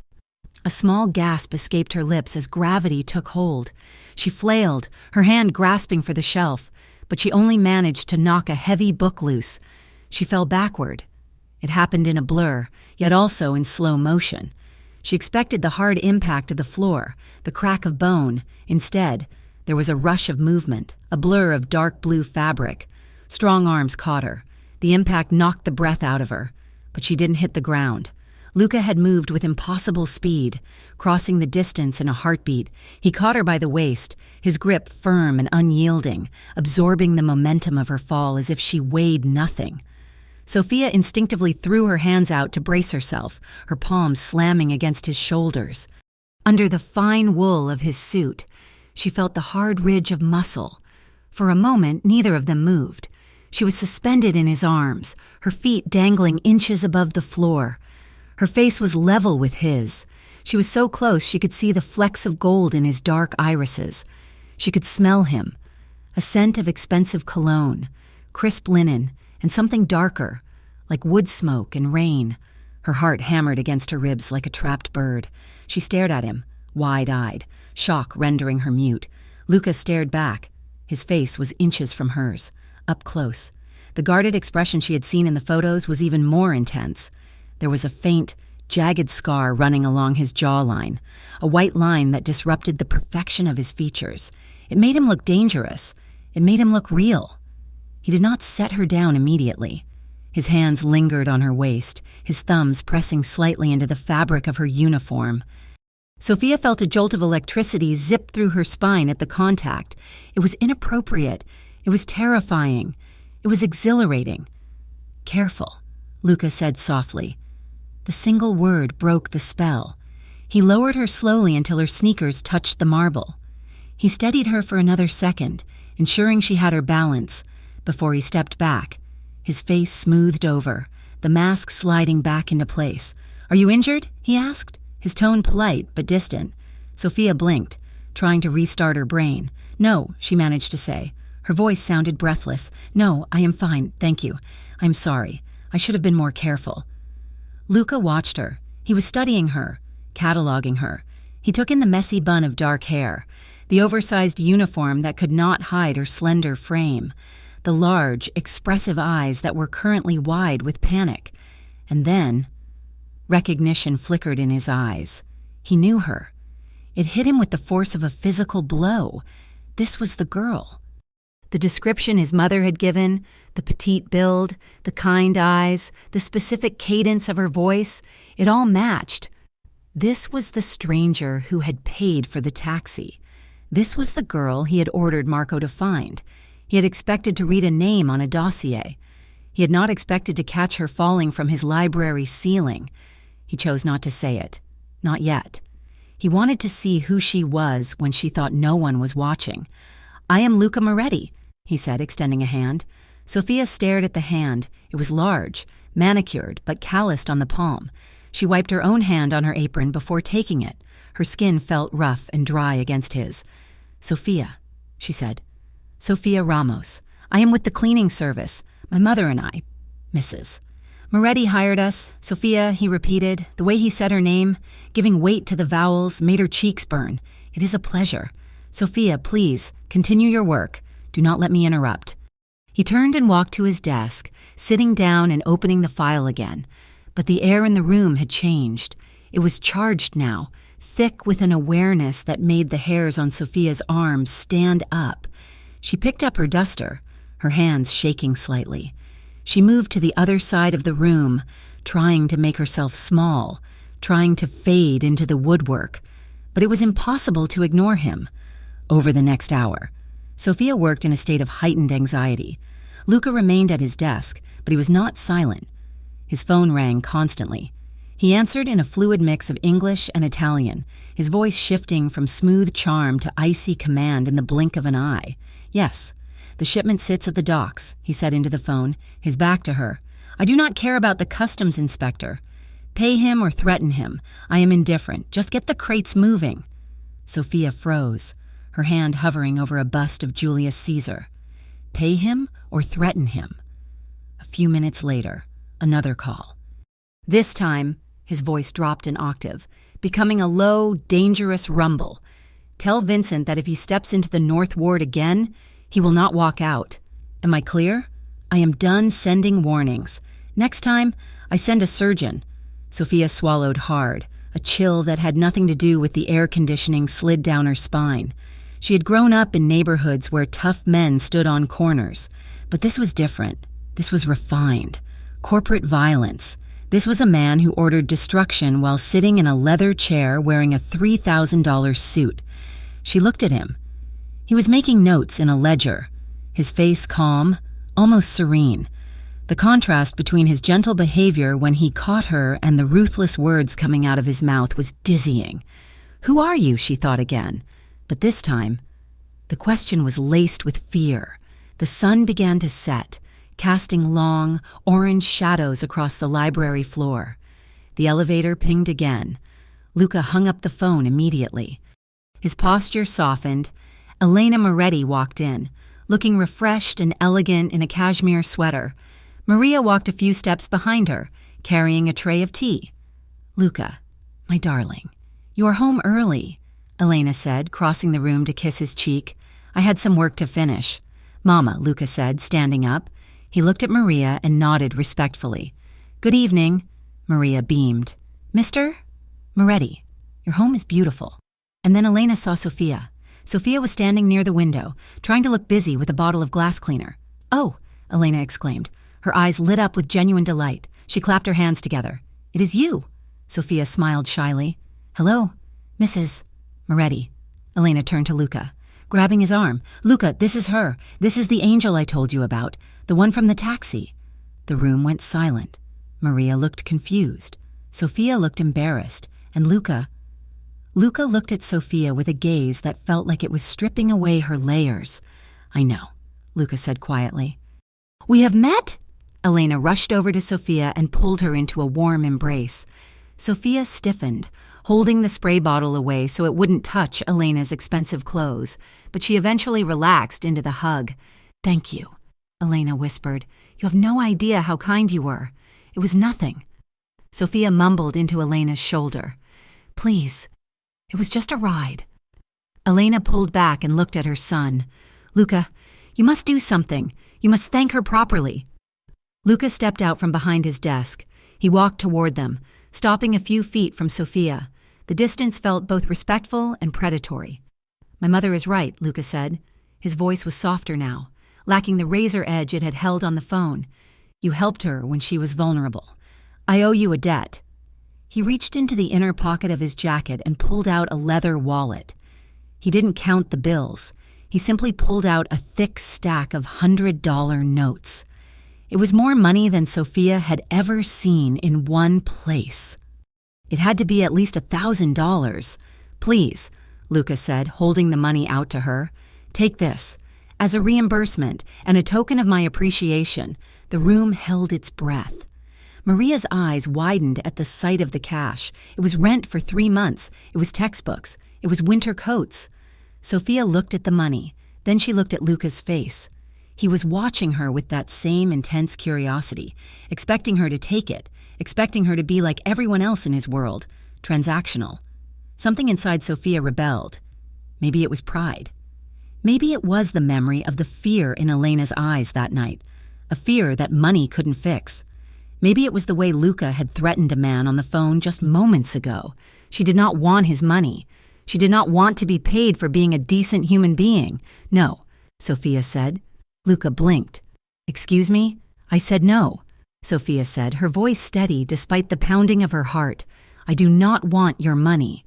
A small gasp escaped her lips as gravity took hold. She flailed, her hand grasping for the shelf, but she only managed to knock a heavy book loose. She fell backward. It happened in a blur, yet also in slow motion. She expected the hard impact of the floor, the crack of bone. Instead, there was a rush of movement, a blur of dark blue fabric. Strong arms caught her. The impact knocked the breath out of her, but she didn't hit the ground. Luca had moved with impossible speed, crossing the distance in a heartbeat. He caught her by the waist, his grip firm and unyielding, absorbing the momentum of her fall as if she weighed nothing. Sophia instinctively threw her hands out to brace herself, her palms slamming against his shoulders. Under the fine wool of his suit, she felt the hard ridge of muscle. For a moment, neither of them moved. She was suspended in his arms, her feet dangling inches above the floor. Her face was level with his. She was so close she could see the flecks of gold in his dark irises. She could smell him, a scent of expensive cologne, crisp linen, and something darker, like wood smoke and rain. Her heart hammered against her ribs like a trapped bird. She stared at him, wide-eyed, shock rendering her mute. Luca stared back. His face was inches from hers, up close. The guarded expression she had seen in the photos was even more intense. There was a faint, jagged scar running along his jawline, a white line that disrupted the perfection of his features. It made him look dangerous. It made him look real. He did not set her down immediately. His hands lingered on her waist, his thumbs pressing slightly into the fabric of her uniform. Sophia felt a jolt of electricity zip through her spine at the contact. It was inappropriate. It was terrifying. It was exhilarating. "Careful," Luca said softly. The single word broke the spell. He lowered her slowly until her sneakers touched the marble. He steadied her for another second, ensuring she had her balance, before he stepped back, his face smoothed over, the mask sliding back into place. "Are you injured?" he asked, his tone polite but distant. Sophia blinked, trying to restart her brain. "No," she managed to say. Her voice sounded breathless. "No, I am fine, thank you. I'm sorry. I should have been more careful." Luca watched her. He was studying her, cataloging her. He took in the messy bun of dark hair, the oversized uniform that could not hide her slender frame, the large, expressive eyes that were currently wide with panic. And then, recognition flickered in his eyes. He knew her. It hit him with the force of a physical blow. This was the girl. The description his mother had given, the petite build, the kind eyes, the specific cadence of her voice, it all matched. This was the stranger who had paid for the taxi. This was the girl he had ordered Marco to find. He had expected to read a name on a dossier. He had not expected to catch her falling from his library ceiling. He chose not to say it. Not yet. He wanted to see who she was when she thought no one was watching. "I am Luca Moretti," he said, extending a hand. Sophia stared at the hand. It was large, manicured, but calloused on the palm. She wiped her own hand on her apron before taking it. Her skin felt rough and dry against his. "Sophia," she said. "Sophia Ramos. I am with the cleaning service. My mother and I, Mrs. Moretti hired us." "Sophia," he repeated. The way he said her name, giving weight to the vowels, made her cheeks burn. "It is a pleasure. Sophia, please, continue your work. Do not let me interrupt." He turned and walked to his desk, sitting down and opening the file again. But the air in the room had changed. It was charged now, thick with an awareness that made the hairs on Sophia's arms stand up. She picked up her duster, her hands shaking slightly. She moved to the other side of the room, trying to make herself small, trying to fade into the woodwork. But it was impossible to ignore him. Over the next hour, Sophia worked in a state of heightened anxiety. Luca remained at his desk, but he was not silent. His phone rang constantly. He answered in a fluid mix of English and Italian, his voice shifting from smooth charm to icy command in the blink of an eye. "Yes, the shipment sits at the docks," he said into the phone, his back to her. "I do not care about the customs inspector. Pay him or threaten him. I am indifferent. Just get the crates moving." Sophia froze, her hand hovering over a bust of Julius Caesar. Pay him or threaten him? A few minutes later, another call. This time, his voice dropped an octave, becoming a low, dangerous rumble. "Tell Vincent that if he steps into the North Ward again, he will not walk out. Am I clear? I am done sending warnings. Next time, I send a surgeon." Sophia swallowed hard. A chill that had nothing to do with the air conditioning slid down her spine. She had grown up in neighborhoods where tough men stood on corners. But this was different. This was refined. Corporate violence. This was a man who ordered destruction while sitting in a leather chair wearing a $3,000 suit. She looked at him. He was making notes in a ledger, his face calm, almost serene. The contrast between his gentle behavior when he caught her and the ruthless words coming out of his mouth was dizzying. "Who are you?" she thought again. But this time, the question was laced with fear. The sun began to set, casting long, orange shadows across the library floor. The elevator pinged again. Luca hung up the phone immediately. His posture softened. Elena Moretti walked in, looking refreshed and elegant in a cashmere sweater. Maria walked a few steps behind her, carrying a tray of tea. "Luca, my darling, you are home early," Elena said, crossing the room to kiss his cheek. "I had some work to finish." "Mama," Luca said, standing up. He looked at Maria and nodded respectfully. "Good evening." Maria beamed. "Mr. Moretti, your home is beautiful." And then Elena saw Sophia. Sophia was standing near the window, trying to look busy with a bottle of glass cleaner. "Oh," Elena exclaimed. Her eyes lit up with genuine delight. She clapped her hands together. "It is you." Sophia smiled shyly. "Hello, Mrs. Moretti." Elena turned to Luca, grabbing his arm. "Luca, this is her. This is the angel I told you about, the one from the taxi." The room went silent. Maria looked confused. Sophia looked embarrassed. And Luca looked at Sophia with a gaze that felt like it was stripping away her layers. "I know," Luca said quietly. "We have met?" Elena rushed over to Sophia and pulled her into a warm embrace. Sophia stiffened, holding the spray bottle away so it wouldn't touch Elena's expensive clothes, but she eventually relaxed into the hug. "Thank you," Elena whispered. "You have no idea how kind you were. It was nothing." Sophia mumbled into Elena's shoulder. "Please, it was just a ride." Elena pulled back and looked at her son. "Luca, you must do something. You must thank her properly." Luca stepped out from behind his desk. He walked toward them, stopping a few feet from Sophia. The distance felt both respectful and predatory. "My mother is right," Luca said. His voice was softer now. lacking the razor edge it had held on the phone. You helped her when she was vulnerable. I owe you a debt. He reached into the inner pocket of his jacket and pulled out a leather wallet. He didn't count the bills. He simply pulled out a thick stack of $100 notes. It was more money than Sophia had ever seen in one place. It had to be at least $1,000. Please, Luca said, holding the money out to her. Take this. As a reimbursement and a token of my appreciation. The room held its breath. Maria's eyes widened at the sight of the cash. It was rent for 3 months. It was textbooks. It was winter coats. Sophia looked at the money. Then she looked at Luca's face. He was watching her with that same intense curiosity, expecting her to take it, expecting her to be like everyone else in his world, transactional. Something inside Sophia rebelled. Maybe it was pride. Maybe it was the memory of the fear in Elena's eyes that night, a fear that money couldn't fix. Maybe it was the way Luca had threatened a man on the phone just moments ago. She did not want his money. She did not want to be paid for being a decent human being. No, Sophia said. Luca blinked. Excuse me? I said no, Sophia said, her voice steady despite the pounding of her heart. I do not want your money.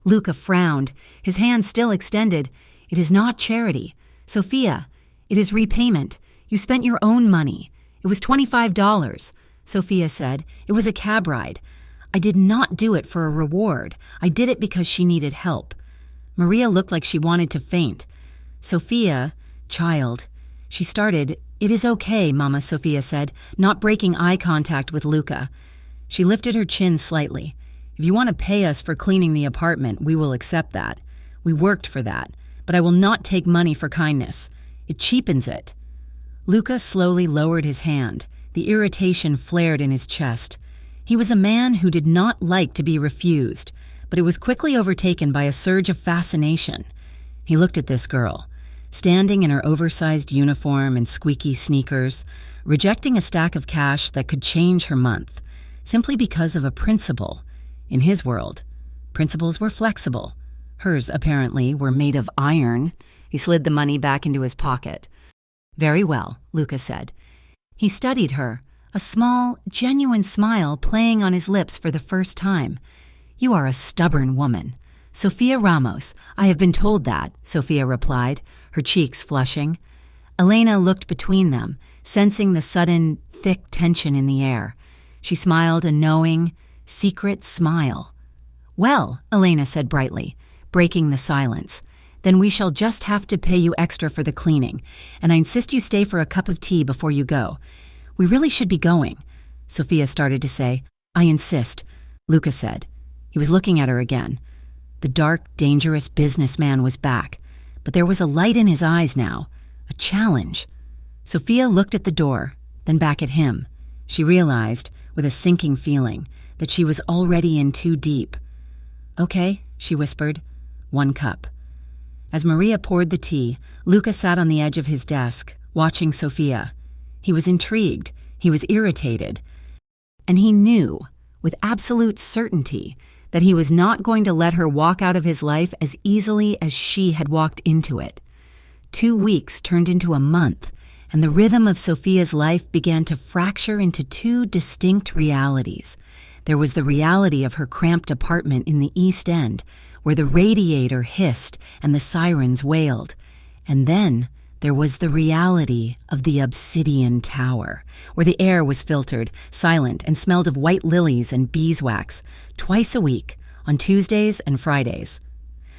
Luca frowned, his hand still extended. It is not charity. Sophia, it is repayment. You spent your own money. It was $25, Sophia said. It was a cab ride. I did not do it for a reward. I did it because she needed help. Maria looked like she wanted to faint. Sophia, child. She started. It is okay, Mama, Sophia said, not breaking eye contact with Luca. She lifted her chin slightly. If you want to pay us for cleaning the apartment, we will accept that. We worked for that, but I will not take money for kindness. It cheapens it. Luca slowly lowered his hand. The irritation flared in his chest. He was a man who did not like to be refused, but it was quickly overtaken by a surge of fascination. He looked at this girl, standing in her oversized uniform and squeaky sneakers, rejecting a stack of cash that could change her month, simply because of a principle. In his world, principles were flexible. Hers, apparently, were made of iron. He slid the money back into his pocket. Very well, Luca said. He studied her, a small, genuine smile playing on his lips for the first time. You are a stubborn woman. Sophia Ramos, I have been told that, Sophia replied, her cheeks flushing. Elena looked between them, sensing the sudden, thick tension in the air. She smiled a knowing, secret smile. Well, Elena said brightly, breaking the silence, then we shall just have to pay you extra for the cleaning, and I insist you stay for a cup of tea before you go. We really should be going, Sophia started to say. I insist, Luca said. He was looking at her again. The dark, dangerous businessman was back, but there was a light in his eyes now, a challenge. Sophia looked at the door, then back at him. She realized, with a sinking feeling, that she was already in too deep. Okay, she whispered. 1 cup. As Maria poured the tea, Luca sat on the edge of his desk, watching Sophia. He was intrigued, he was irritated, and he knew, with absolute certainty, that he was not going to let her walk out of his life as easily as she had walked into it. 2 weeks turned into a month, and the rhythm of Sophia's life began to fracture into 2 distinct realities. There was the reality of her cramped apartment in the East End, where the radiator hissed and the sirens wailed. And then there was the reality of the Obsidian Tower, where the air was filtered, silent, and smelled of white lilies and beeswax, twice a week, on Tuesdays and Fridays.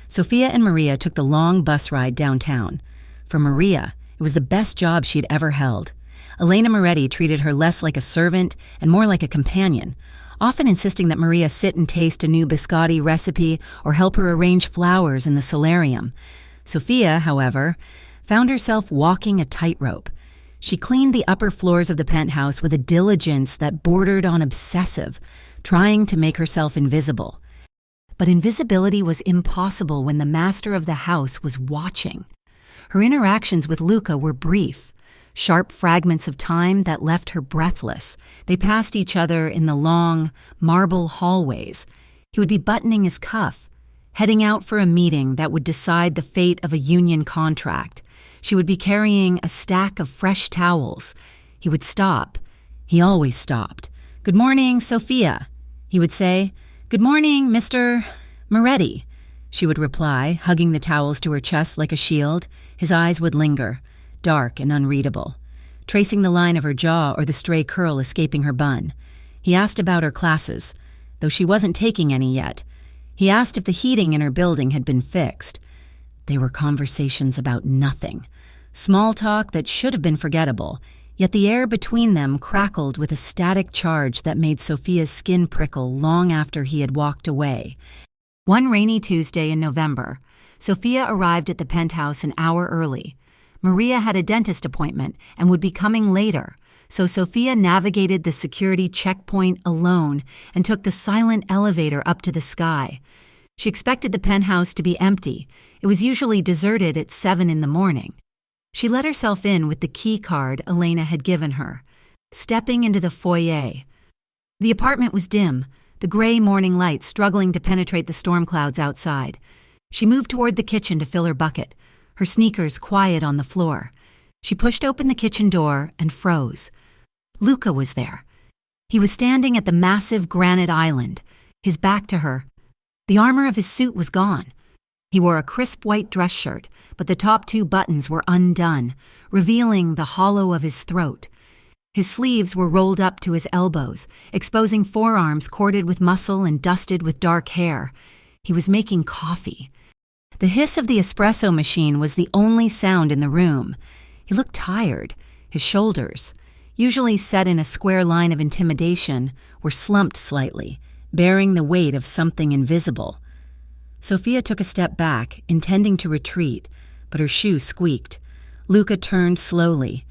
Sophia and Maria took the long bus ride downtown. For Maria, it was the best job she'd ever held. Elena Moretti treated her less like a servant and more like a companion, often insisting that Maria sit and taste a new biscotti recipe or help her arrange flowers in the solarium. Sophia, however, found herself walking a tightrope. She cleaned the upper floors of the penthouse with a diligence that bordered on obsessive, trying to make herself invisible. But invisibility was impossible when the master of the house was watching. Her interactions with Luca were brief, sharp fragments of time that left her breathless. They passed each other in the long, marble hallways. He would be buttoning his cuff, heading out for a meeting that would decide the fate of a union contract. She would be carrying a stack of fresh towels. He would stop. He always stopped. "Good morning, Sophia." He would say, "Good morning, Mr. Moretti." She would reply, hugging the towels to her chest like a shield. His eyes would linger, dark and unreadable, tracing the line of her jaw or the stray curl escaping her bun. He asked about her classes, though she wasn't taking any yet. He asked if the heating in her building had been fixed. They were conversations about nothing. Small talk that should have been forgettable, yet the air between them crackled with a static charge that made Sophia's skin prickle long after he had walked away. One rainy Tuesday in November, Sophia arrived at the penthouse an hour early. Maria had a dentist appointment and would be coming later, so Sophia navigated the security checkpoint alone and took the silent elevator up to the sky. She expected the penthouse to be empty. It was usually deserted at 7 in the morning. She let herself in with the key card Elena had given her, stepping into the foyer. The apartment was dim, the gray morning light struggling to penetrate the storm clouds outside. She moved toward the kitchen to fill her bucket, her sneakers quiet on the floor. She pushed open the kitchen door and froze. Luca was there. He was standing at the massive granite island, his back to her. The armor of his suit was gone. He wore a crisp white dress shirt, but the top 2 buttons were undone, revealing the hollow of his throat. His sleeves were rolled up to his elbows, exposing forearms corded with muscle and dusted with dark hair. He was making coffee. The hiss of the espresso machine was the only sound in the room. He looked tired. His shoulders, usually set in a square line of intimidation, were slumped slightly, bearing the weight of something invisible. Sophia took a step back, intending to retreat, but her shoe squeaked. Luca turned slowly.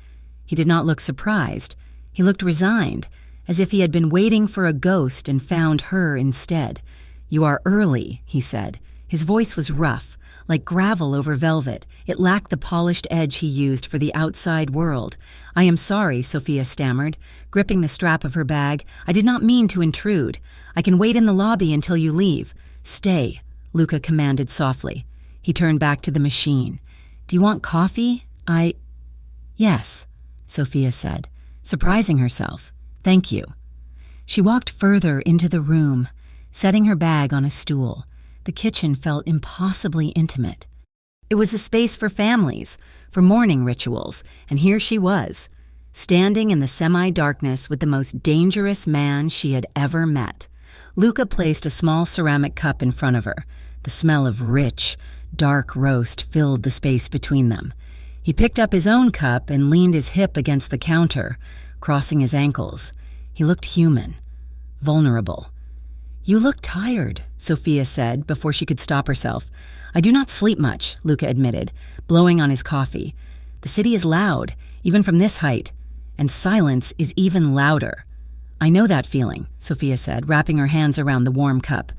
He did not look surprised. He looked resigned, as if he had been waiting for a ghost and found her instead. "You are early," he said. His voice was rough, like gravel over velvet. It lacked the polished edge he used for the outside world. "I am sorry," Sophia stammered, gripping the strap of her bag. "I did not mean to intrude. I can wait in the lobby until you leave." "Stay," Luca commanded softly. He turned back to the machine. "Do you want coffee?" "Yes," Sophia said, surprising herself. "Thank you." She walked further into the room, setting her bag on a stool. The kitchen felt impossibly intimate. It was a space for families, for morning rituals, and here she was, standing in the semi-darkness with the most dangerous man she had ever met. Luca placed a small ceramic cup in front of her. The smell of rich, dark roast filled the space between them. He picked up his own cup and leaned his hip against the counter, crossing his ankles. He looked human, vulnerable. "You look tired," Sophia said before she could stop herself. "I do not sleep much," Luca admitted, blowing on his coffee. "The city is loud, even from this height, and silence is even louder." "I know that feeling," Sophia said, wrapping her hands around the warm cup.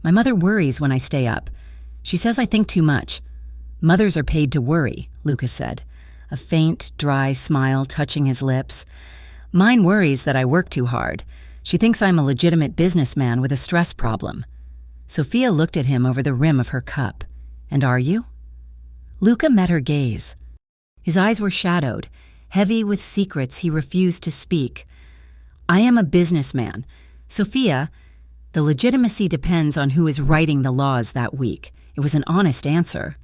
"My mother worries when I stay up. She says I think too much." "Mothers are paid to worry," Luca said, a faint, dry smile touching his lips. "Mine worries that I work too hard. She thinks I'm a legitimate businessman with a stress problem." Sophia looked at him over the rim of her cup. "And are you?" Luca met her gaze. His eyes were shadowed, heavy with secrets he refused to speak. "I am a businessman. Sophia, the legitimacy depends on who is writing the laws that week." It was an honest answer.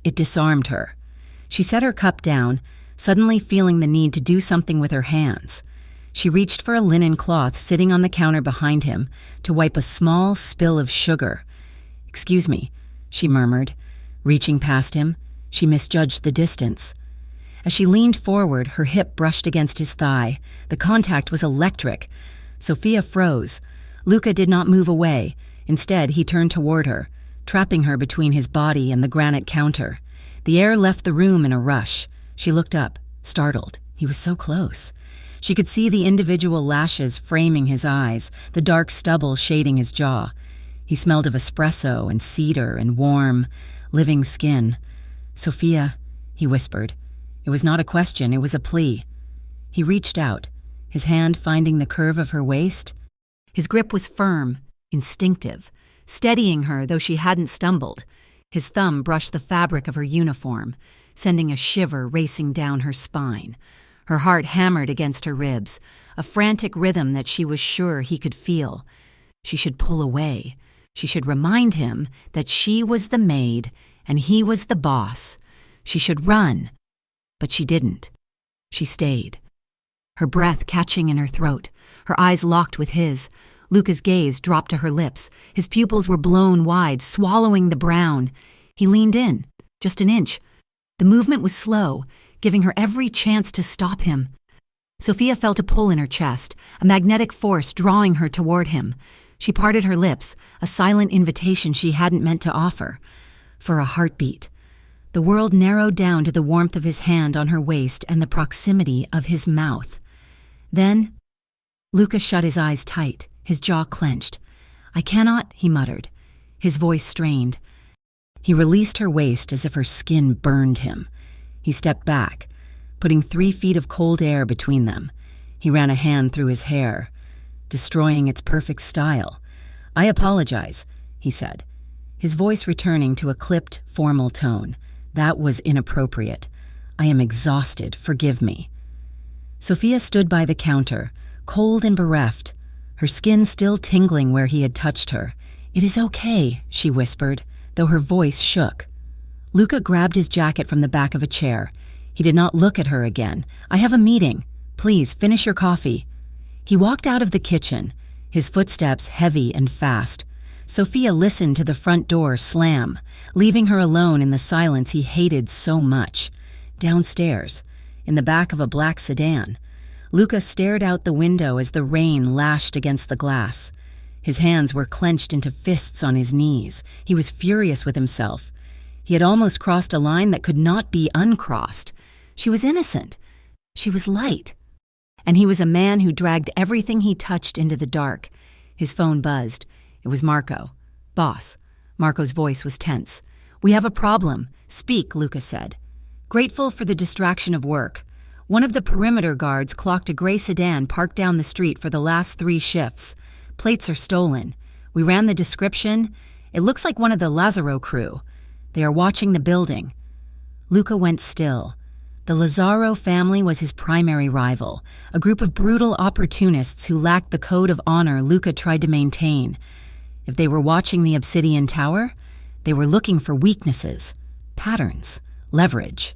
It disarmed her. She set her cup down, suddenly feeling the need to do something with her hands. She reached for a linen cloth sitting on the counter behind him to wipe a small spill of sugar. "Excuse me," she murmured. Reaching past him, she misjudged the distance. As she leaned forward, her hip brushed against his thigh. The contact was electric. Sophia froze. Luca did not move away. Instead, he turned toward her, trapping her between his body and the granite counter. The air left the room in a rush. She looked up, startled. He was so close. She could see the individual lashes framing his eyes, the dark stubble shading his jaw. He smelled of espresso and cedar and warm, living skin. "Sophia," he whispered. It was not a question, it was a plea. He reached out, his hand finding the curve of her waist. His grip was firm, instinctive, steadying her though she hadn't stumbled. His thumb brushed the fabric of her uniform, sending a shiver racing down her spine. Her heart hammered against her ribs, a frantic rhythm that she was sure he could feel. She should pull away. She should remind him that she was the maid and he was the boss. She should run. But she didn't. She stayed. Her breath catching in her throat, her eyes locked with his. Luca's gaze dropped to her lips. His pupils were blown wide, swallowing the brown. He leaned in, just an inch. The movement was slow, giving her every chance to stop him. Sophia felt a pull in her chest, a magnetic force drawing her toward him. She parted her lips, a silent invitation she hadn't meant to offer. For a heartbeat. The world narrowed down to the warmth of his hand on her waist and the proximity of his mouth. Then, Luca shut his eyes tight, his jaw clenched. "I cannot," he muttered, his voice strained. He released her waist as if her skin burned him. He stepped back, putting 3 feet of cold air between them. He ran a hand through his hair, destroying its perfect style. "I apologize," he said, his voice returning to a clipped, formal tone. "That was inappropriate. I am exhausted. Forgive me." Sophia stood by the counter, cold and bereft, her skin still tingling where he had touched her. "It is okay," she whispered, though her voice shook. Luca grabbed his jacket from the back of a chair. He did not look at her again. "I have a meeting. Please, finish your coffee." He walked out of the kitchen, his footsteps heavy and fast. Sophia listened to the front door slam, leaving her alone in the silence he hated so much. Downstairs, in the back of a black sedan, Luca stared out the window as the rain lashed against the glass. His hands were clenched into fists on his knees. He was furious with himself. He had almost crossed a line that could not be uncrossed. She was innocent. She was light. And he was a man who dragged everything he touched into the dark. His phone buzzed. It was Marco. "Boss." Marco's voice was tense. "We have a problem. Speak," Luca said. Grateful for the distraction of work, one of the perimeter guards clocked a gray sedan parked down the street for the last 3 shifts. "Plates are stolen. We ran the description. It looks like one of the Lazaro crew. They are watching the building." Luca went still. The Lazaro family was his primary rival, a group of brutal opportunists who lacked the code of honor Luca tried to maintain. If they were watching the Obsidian Tower, they were looking for weaknesses, patterns, leverage.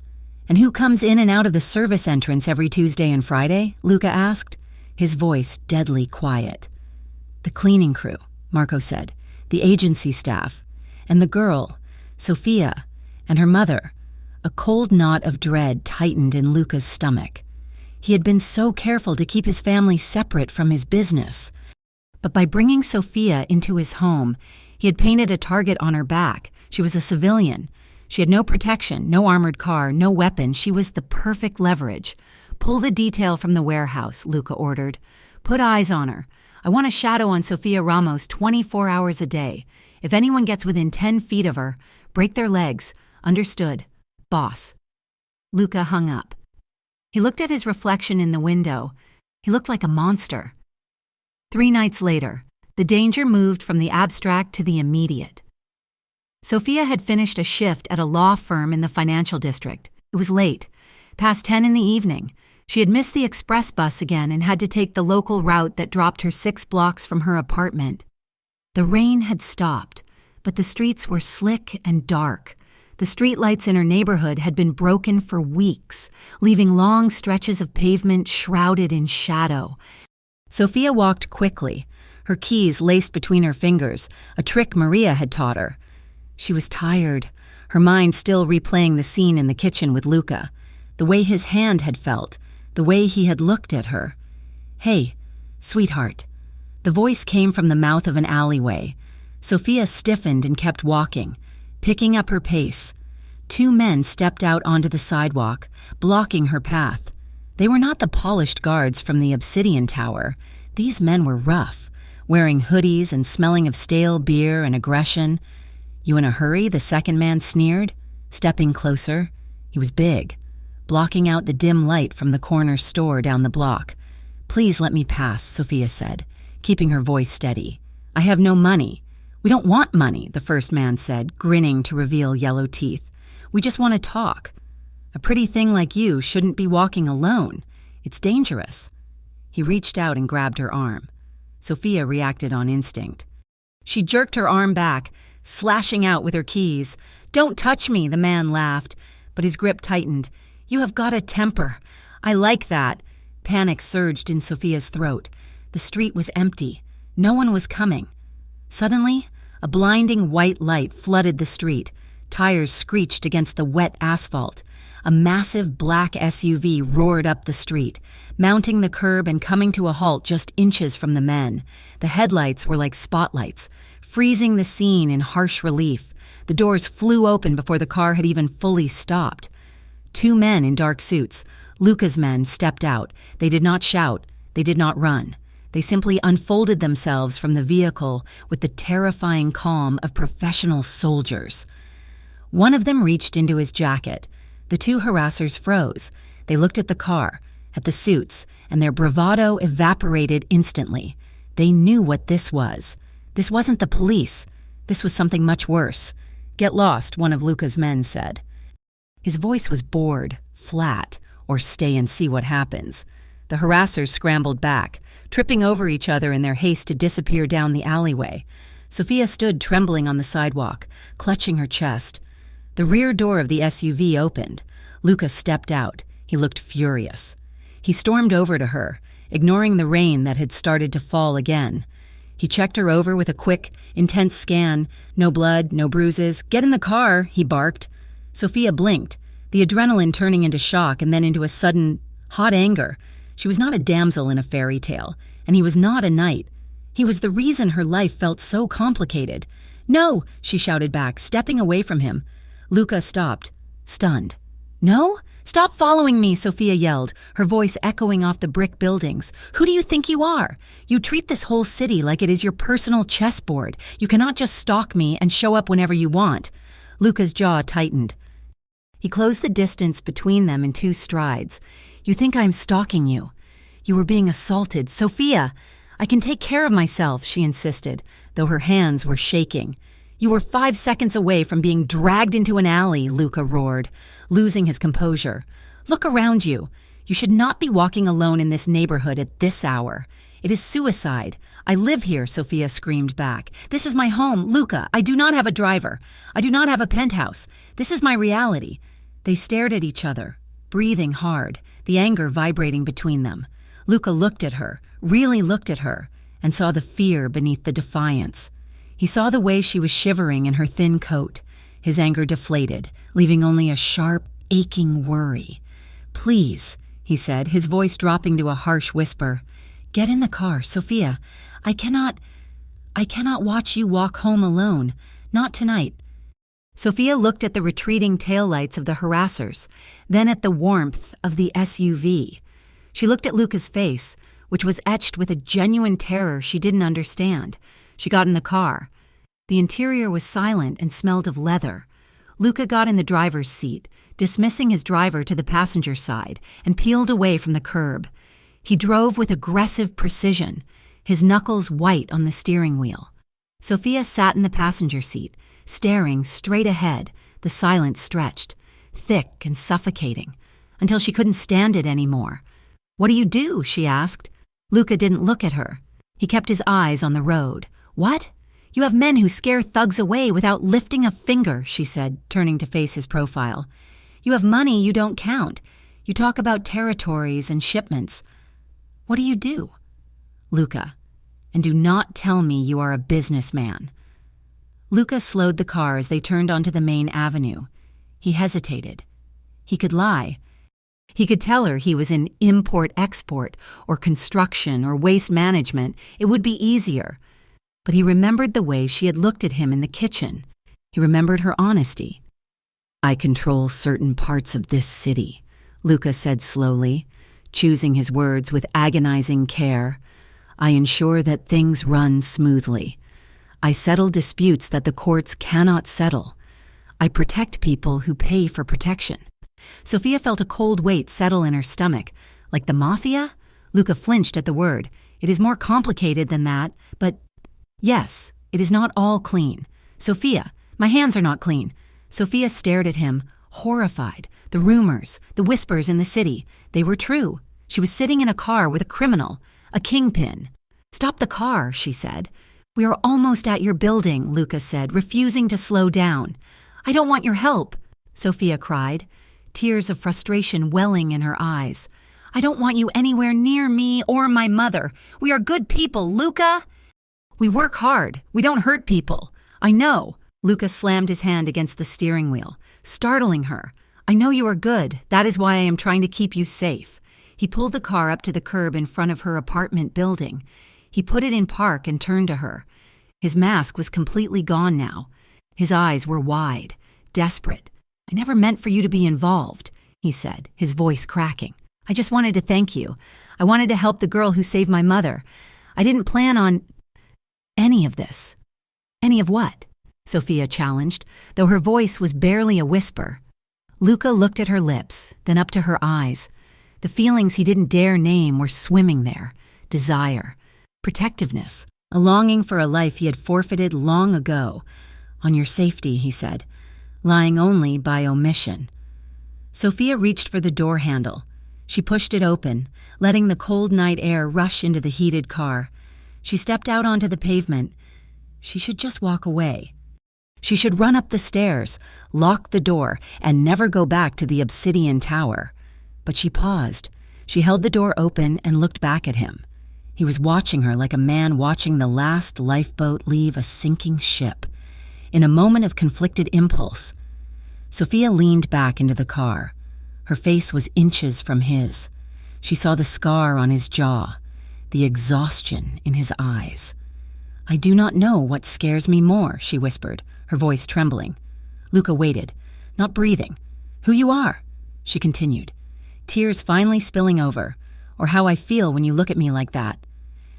"And who comes in and out of the service entrance every Tuesday and Friday?" Luca asked, his voice deadly quiet. "The cleaning crew," Marco said, "the agency staff, and the girl, Sophia, and her mother." A cold knot of dread tightened in Luca's stomach. He had been so careful to keep his family separate from his business. But by bringing Sophia into his home, he had painted a target on her back. She was a civilian. She had no protection, no armored car, no weapon. She was the perfect leverage. "Pull the detail from the warehouse," Luca ordered. "Put eyes on her. I want a shadow on Sophia Ramos 24 hours a day. If anyone gets within 10 feet of her, break their legs. Understood. Boss." Luca hung up. He looked at his reflection in the window. He looked like a monster. 3 nights later, the danger moved from the abstract to the immediate. Sophia had finished a shift at a law firm in the financial district. It was late, past 10 in the evening. She had missed the express bus again and had to take the local route that dropped her 6 blocks from her apartment. The rain had stopped, but the streets were slick and dark. The streetlights in her neighborhood had been broken for weeks, leaving long stretches of pavement shrouded in shadow. Sophia walked quickly, her keys laced between her fingers, a trick Maria had taught her. She was tired, her mind still replaying the scene in the kitchen with Luca, the way his hand had felt, the way he had looked at her. "Hey, sweetheart." The voice came from the mouth of an alleyway. Sophia stiffened and kept walking, picking up her pace. 2 men stepped out onto the sidewalk, blocking her path. They were not the polished guards from the Obsidian Tower. These men were rough, wearing hoodies and smelling of stale beer and aggression. "You in a hurry?" the second man sneered, stepping closer. He was big, blocking out the dim light from the corner store down the block. "Please let me pass," Sophia said, keeping her voice steady. "I have no money. "We don't want money," the first man said, grinning to reveal yellow teeth. "We just want to talk. A pretty thing like you shouldn't be walking alone. It's dangerous." He reached out and grabbed her arm. Sophia reacted on instinct. She jerked her arm back, slashing out with her keys. "Don't touch me," the man laughed, but his grip tightened. "You have got a temper. I like that." Panic surged in Sophia's throat. The street was empty. No one was coming. Suddenly, a blinding white light flooded the street. Tires screeched against the wet asphalt. A massive black SUV roared up the street, mounting the curb and coming to a halt just inches from the men. The headlights were like spotlights, freezing the scene in harsh relief. The doors flew open before the car had even fully stopped. Two men in dark suits, Luca's men, stepped out. They did not shout. They did not run. They simply unfolded themselves from the vehicle with the terrifying calm of professional soldiers. One of them reached into his jacket. The two harassers froze. They looked at the car, at the suits, and their bravado evaporated instantly. They knew what this was. This wasn't the police. This was something much worse. "Get lost," one of Luca's men said. His voice was bored, flat, or "stay and see what happens." The harassers scrambled back, tripping over each other in their haste to disappear down the alleyway. Sophia stood trembling on the sidewalk, clutching her chest. The rear door of the SUV opened. Luca stepped out. He looked furious. He stormed over to her, ignoring the rain that had started to fall again. He checked her over with a quick, intense scan. No blood, no bruises. "Get in the car," he barked. Sophia blinked, the adrenaline turning into shock and then into a sudden, hot anger. She was not a damsel in a fairy tale, and he was not a knight. He was the reason her life felt so complicated. "No," she shouted back, stepping away from him. Luca stopped, stunned. "No? Stop following me," Sophia yelled, her voice echoing off the brick buildings. "Who do you think you are? You treat this whole city like it is your personal chessboard. You cannot just stalk me and show up whenever you want." Luca's jaw tightened. He closed the distance between them in 2 strides. "You think I'm stalking you? You were being assaulted. Sophia, I can take care of myself," she insisted, though her hands were shaking. "You were 5 seconds away from being dragged into an alley," Luca roared, losing his composure. "Look around you. You should not be walking alone in this neighborhood at this hour. It is suicide. I live here," Sophia screamed back. "This is my home. Luca, I do not have a driver. I do not have a penthouse. This is my reality." They stared at each other, breathing hard, the anger vibrating between them. Luca looked at her, really looked at her, and saw the fear beneath the defiance. He saw the way she was shivering in her thin coat. His anger deflated, leaving only a sharp, aching worry. "Please," he said, his voice dropping to a harsh whisper. "Get in the car, Sophia. I cannot watch you walk home alone. Not tonight." Sophia looked at the retreating taillights of the harassers, then at the warmth of the SUV. She looked at Luca's face, which was etched with a genuine terror she didn't understand. She got in the car. The interior was silent and smelled of leather. Luca got in the driver's seat, dismissing his driver to the passenger side, and peeled away from the curb. He drove with aggressive precision, his knuckles white on the steering wheel. Sophia sat in the passenger seat, staring straight ahead, the silence stretched, thick and suffocating, until she couldn't stand it anymore. "What do you do?" she asked. Luca didn't look at her. He kept his eyes on the road. "What? You have men who scare thugs away without lifting a finger," she said, turning to face his profile. "You have money you don't count. You talk about territories and shipments. What do you do?" "Luca, and do not tell me you are a businessman." Luca slowed the car as they turned onto the main avenue. He hesitated. He could lie. He could tell her he was in import-export or construction or waste management. It would be easier. But he remembered the way she had looked at him in the kitchen. He remembered her honesty. "I control certain parts of this city," Luca said slowly, choosing his words with agonizing care. "I ensure that things run smoothly. I settle disputes that the courts cannot settle. I protect people who pay for protection." Sophia felt a cold weight settle in her stomach. "Like the Mafia?" Luca flinched at the word. "It is more complicated than that, but yes, It is not all clean. Sophia, my hands are not clean. Sophia stared at him, horrified. The rumors, the whispers in the city, they were true. She was sitting in a car with a criminal, a kingpin. Stop the car, she said. We are almost at your building, Lucas said, refusing to slow down. I don't want your help, Sophia cried, tears of frustration welling in her eyes. I don't want you anywhere near me or my mother. We are good people, Luca. We work hard. We don't hurt people. I know. Lucas slammed his hand against the steering wheel, startling her. I know you are good. That is why I am trying to keep you safe. He pulled the car up to the curb in front of her apartment building. He put it in park and turned to her. His mask was completely gone now. His eyes were wide, desperate. I never meant for you to be involved, he said, his voice cracking. I just wanted to thank you. I wanted to help the girl who saved my mother. I didn't plan on any of this. Any of what? Sophia challenged, though her voice was barely a whisper. Luca looked at her lips, then up to her eyes. The feelings he didn't dare name were swimming there. Desire, protectiveness, a longing for a life he had forfeited long ago. On your safety, he said, lying only by omission. Sophia reached for the door handle. She pushed it open, letting the cold night air rush into the heated car. She stepped out onto the pavement. She should just walk away. She should run up the stairs, lock the door, and never go back to the obsidian tower. But she paused. She held the door open and looked back at him. He was watching her like a man watching the last lifeboat leave a sinking ship. In a moment of conflicted impulse, Sophia leaned back into the car. Her face was inches from his. She saw the scar on his jaw, the exhaustion in his eyes. I do not know what scares me more, she whispered, her voice trembling. Luca waited, not breathing. Who you are, she continued, tears finally spilling over, or how I feel when you look at me like that.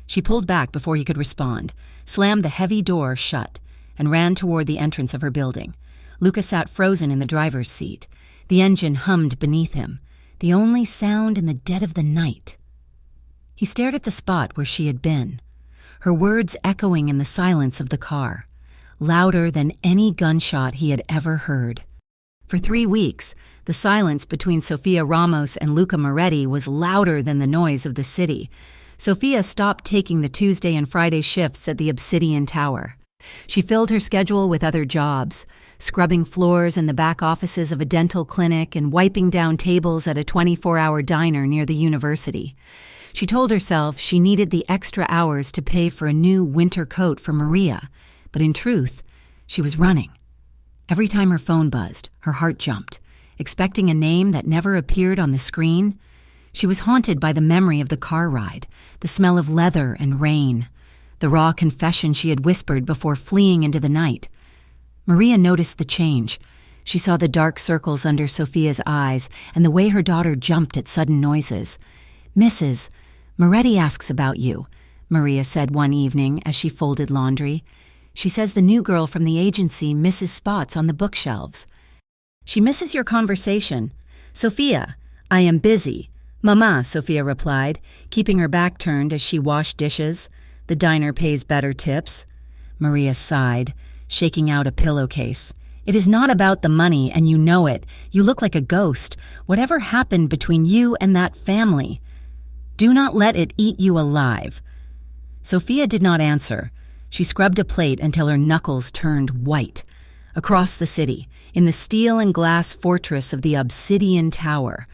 She pulled back before he could respond, slammed the heavy door shut, and ran toward the entrance of her building. Luca sat frozen in the driver's seat. The engine hummed beneath him, the only sound in the dead of the night. He stared at the spot where she had been, her words echoing in the silence of the car, louder than any gunshot he had ever heard. For 3 weeks, the silence between Sophia Ramos and Luca Moretti was louder than the noise of the city. Sophia stopped taking the Tuesday and Friday shifts at the Obsidian Tower. She filled her schedule with other jobs, scrubbing floors in the back offices of a dental clinic and wiping down tables at a 24-hour diner near the university. She told herself she needed the extra hours to pay for a new winter coat for Maria, but in truth, she was running. Every time her phone buzzed, her heart jumped, expecting a name that never appeared on the screen. She was haunted by the memory of the car ride, the smell of leather and rain, the raw confession she had whispered before fleeing into the night. Maria noticed the change. She saw the dark circles under Sophia's eyes and the way her daughter jumped at sudden noises. Mrs. Moretti asks about you, Maria said one evening as she folded laundry. She says the new girl from the agency misses spots on the bookshelves. She misses your conversation. Sophia, I am busy. Mama, Sophia replied, keeping her back turned as she washed dishes. The diner pays better tips. Maria sighed, shaking out a pillowcase. It is not about the money, and you know it. You look like a ghost. Whatever happened between you and that family? Do not let it eat you alive. Sophia did not answer. She scrubbed a plate until her knuckles turned white. Across the city, in the steel and glass fortress of the Obsidian Tower,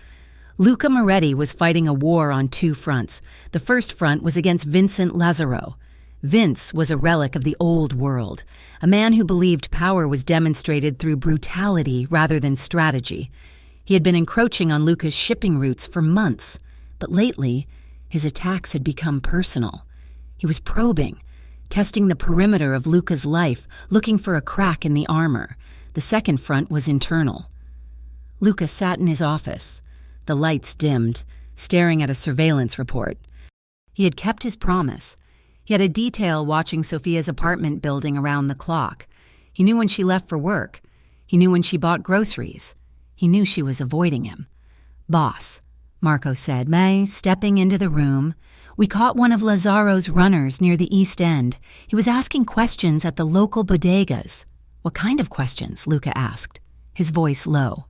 Luca Moretti was fighting a war on 2 fronts. The first front was against Vincent Lazzaro. Vince was a relic of the old world, a man who believed power was demonstrated through brutality rather than strategy. He had been encroaching on Luca's shipping routes for months, but lately, his attacks had become personal. He was probing, testing the perimeter of Luca's life, looking for a crack in the armor. The second front was internal. Luca sat in his office, the lights dimmed, staring at a surveillance report. He had kept his promise. He had a detail watching Sophia's apartment building around the clock. He knew when she left for work. He knew when she bought groceries. He knew she was avoiding him. Boss. Marco said, May, stepping into the room. We caught one of Lazzaro's runners near the East End. He was asking questions at the local bodegas. What kind of questions? Luca asked, his voice low.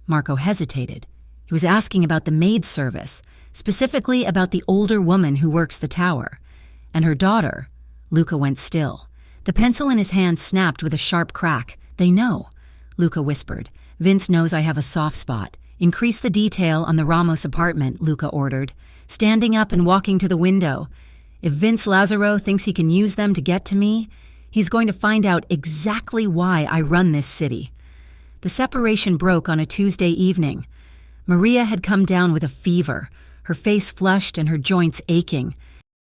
Marco hesitated. He was asking about the maid service, specifically about the older woman who works the tower. And her daughter. Luca went still. The pencil in his hand snapped with a sharp crack. They know, Luca whispered. Vince knows I have a soft spot. Increase the detail on the Ramos apartment, Luca ordered, standing up and walking to the window. If Vince Lazzaro thinks he can use them to get to me, he's going to find out exactly why I run this city. The separation broke on a Tuesday evening. Maria had come down with a fever, her face flushed and her joints aching.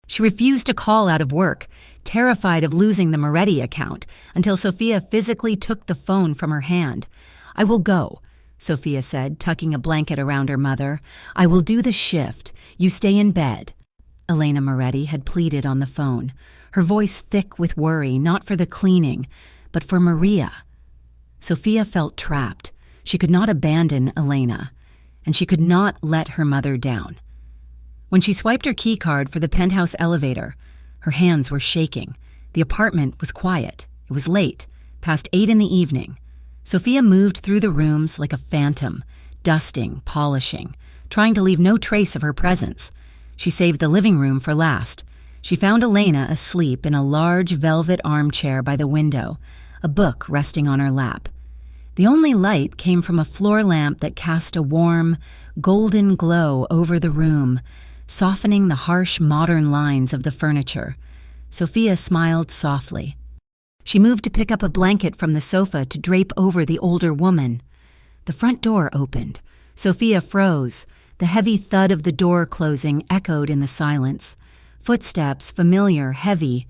She refused to call out of work, terrified of losing the Moretti account, until Sophia physically took the phone from her hand. I will go, Sophia said, tucking a blanket around her mother. I will do the shift. You stay in bed. Elena Moretti had pleaded on the phone, her voice thick with worry, not for the cleaning, but for Maria. Sophia felt trapped. She could not abandon Elena, and she could not let her mother down. When she swiped her keycard for the penthouse elevator, her hands were shaking. The apartment was quiet. It was late, past 8 in the evening. Sophia moved through the rooms like a phantom, dusting, polishing, trying to leave no trace of her presence. She saved the living room for last. She found Elena asleep in a large velvet armchair by the window, a book resting on her lap. The only light came from a floor lamp that cast a warm, golden glow over the room, softening the harsh modern lines of the furniture. Sophia smiled softly. She moved to pick up a blanket from the sofa to drape over the older woman. The front door opened. Sophia froze. The heavy thud of the door closing echoed in the silence. Footsteps, familiar, heavy,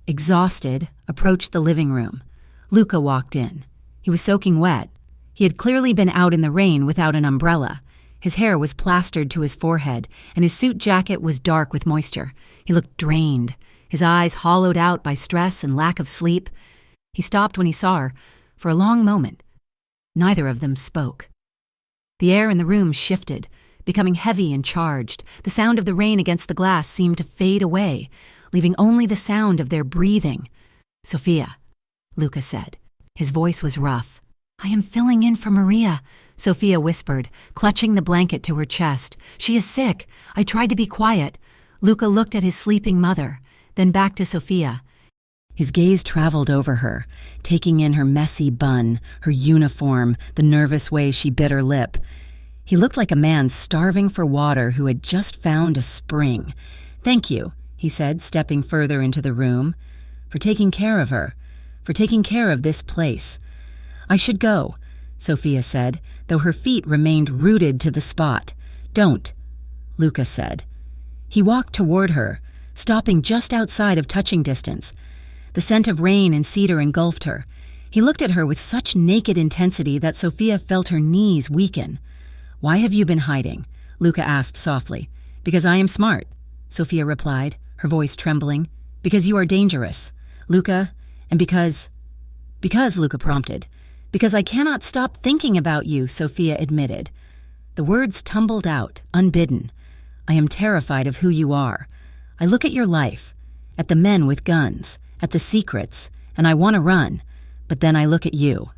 exhausted, approached the living room. Luca walked in. He was soaking wet. He had clearly been out in the rain without an umbrella. His hair was plastered to his forehead, and his suit jacket was dark with moisture. He looked drained, his eyes hollowed out by stress and lack of sleep. He stopped when he saw her. For a long moment, neither of them spoke. The air in the room shifted, becoming heavy and charged. The sound of the rain against the glass seemed to fade away, leaving only the sound of their breathing. Sophia, Luca said. His voice was rough. I am filling in for Maria, Sophia whispered, clutching the blanket to her chest. She is sick. I tried to be quiet. Luca looked at his sleeping mother, then back to Sophia. His gaze traveled over her, taking in her messy bun, her uniform, the nervous way she bit her lip. He looked like a man starving for water who had just found a spring. Thank you, he said, stepping further into the room, for taking care of her, for taking care of this place. I should go, Sophia said, though her feet remained rooted to the spot. Don't, Luca said. He walked toward her, stopping just outside of touching distance. The scent of rain and cedar engulfed her. He looked at her with such naked intensity that Sophia felt her knees weaken. Why have you been hiding? Luca asked softly. Because I am smart, Sophia replied, her voice trembling. Because you are dangerous, Luca, and because, Luca prompted. Because I cannot stop thinking about you, Sophia admitted. The words tumbled out, unbidden. I am terrified of who you are. I look at your life, at the men with guns, at the secrets, and I want to run. But then I look at you,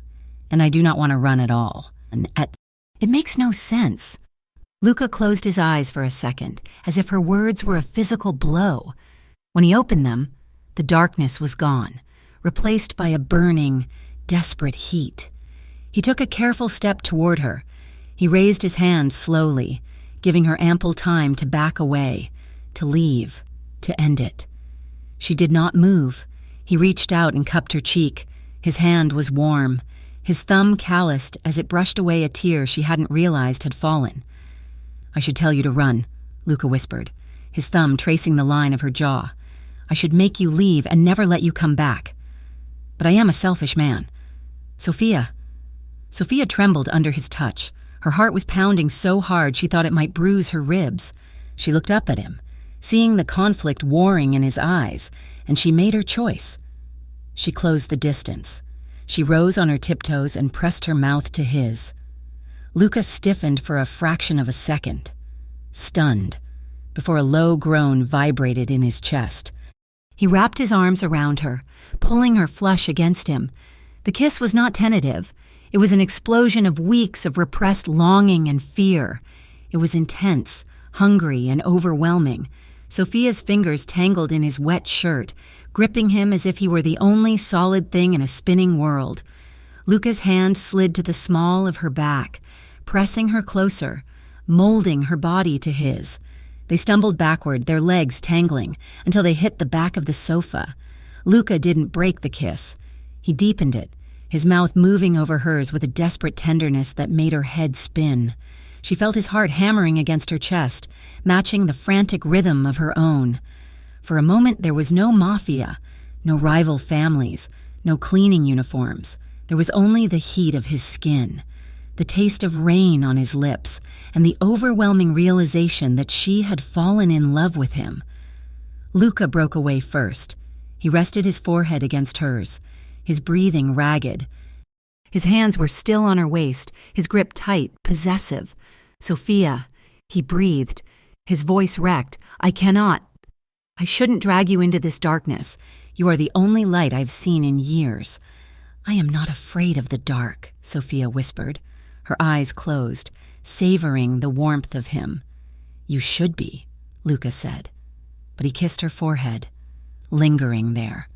and I do not want to run at all. It makes no sense. Luca closed his eyes for a second, as if her words were a physical blow. When he opened them, the darkness was gone, replaced by a burning, desperate heat. He took a careful step toward her. He raised his hand slowly, giving her ample time to back away, to leave, to end it. She did not move. He reached out and cupped her cheek. His hand was warm, his thumb calloused as it brushed away a tear she hadn't realized had fallen. I should tell you to run, Luca whispered, his thumb tracing the line of her jaw. I should make you leave and never let you come back. But I am a selfish man. Sophia trembled under his touch. Her heart was pounding so hard she thought it might bruise her ribs. She looked up at him, seeing the conflict warring in his eyes, and she made her choice. She closed the distance. She rose on her tiptoes and pressed her mouth to his. Luca stiffened for a fraction of a second. stunned, before a low groan vibrated in his chest. He wrapped his arms around her, pulling her flush against him. The kiss was not tentative. It was an explosion of weeks of repressed longing and fear. It was intense, hungry, and overwhelming. Sophia's fingers tangled in his wet shirt, gripping him as if he were the only solid thing in a spinning world. Luca's hand slid to the small of her back, pressing her closer, molding her body to his. They stumbled backward, their legs tangling, until they hit the back of the sofa. Luca didn't break the kiss. He deepened it, his mouth moving over hers with a desperate tenderness that made her head spin. She felt his heart hammering against her chest, matching the frantic rhythm of her own. For a moment there was no mafia, no rival families, no cleaning uniforms. There was only the heat of his skin, the taste of rain on his lips, and the overwhelming realization that she had fallen in love with him. Luca broke away first. He rested his forehead against hers, his breathing ragged. His hands were still on her waist, his grip tight, possessive. "Sophia," he breathed, his voice wrecked. "I shouldn't drag you into this darkness. You are the only light I've seen in years." "I am not afraid of the dark," Sophia whispered, her eyes closed, savoring the warmth of him. "You should be," Luca said, but he kissed her forehead, lingering there.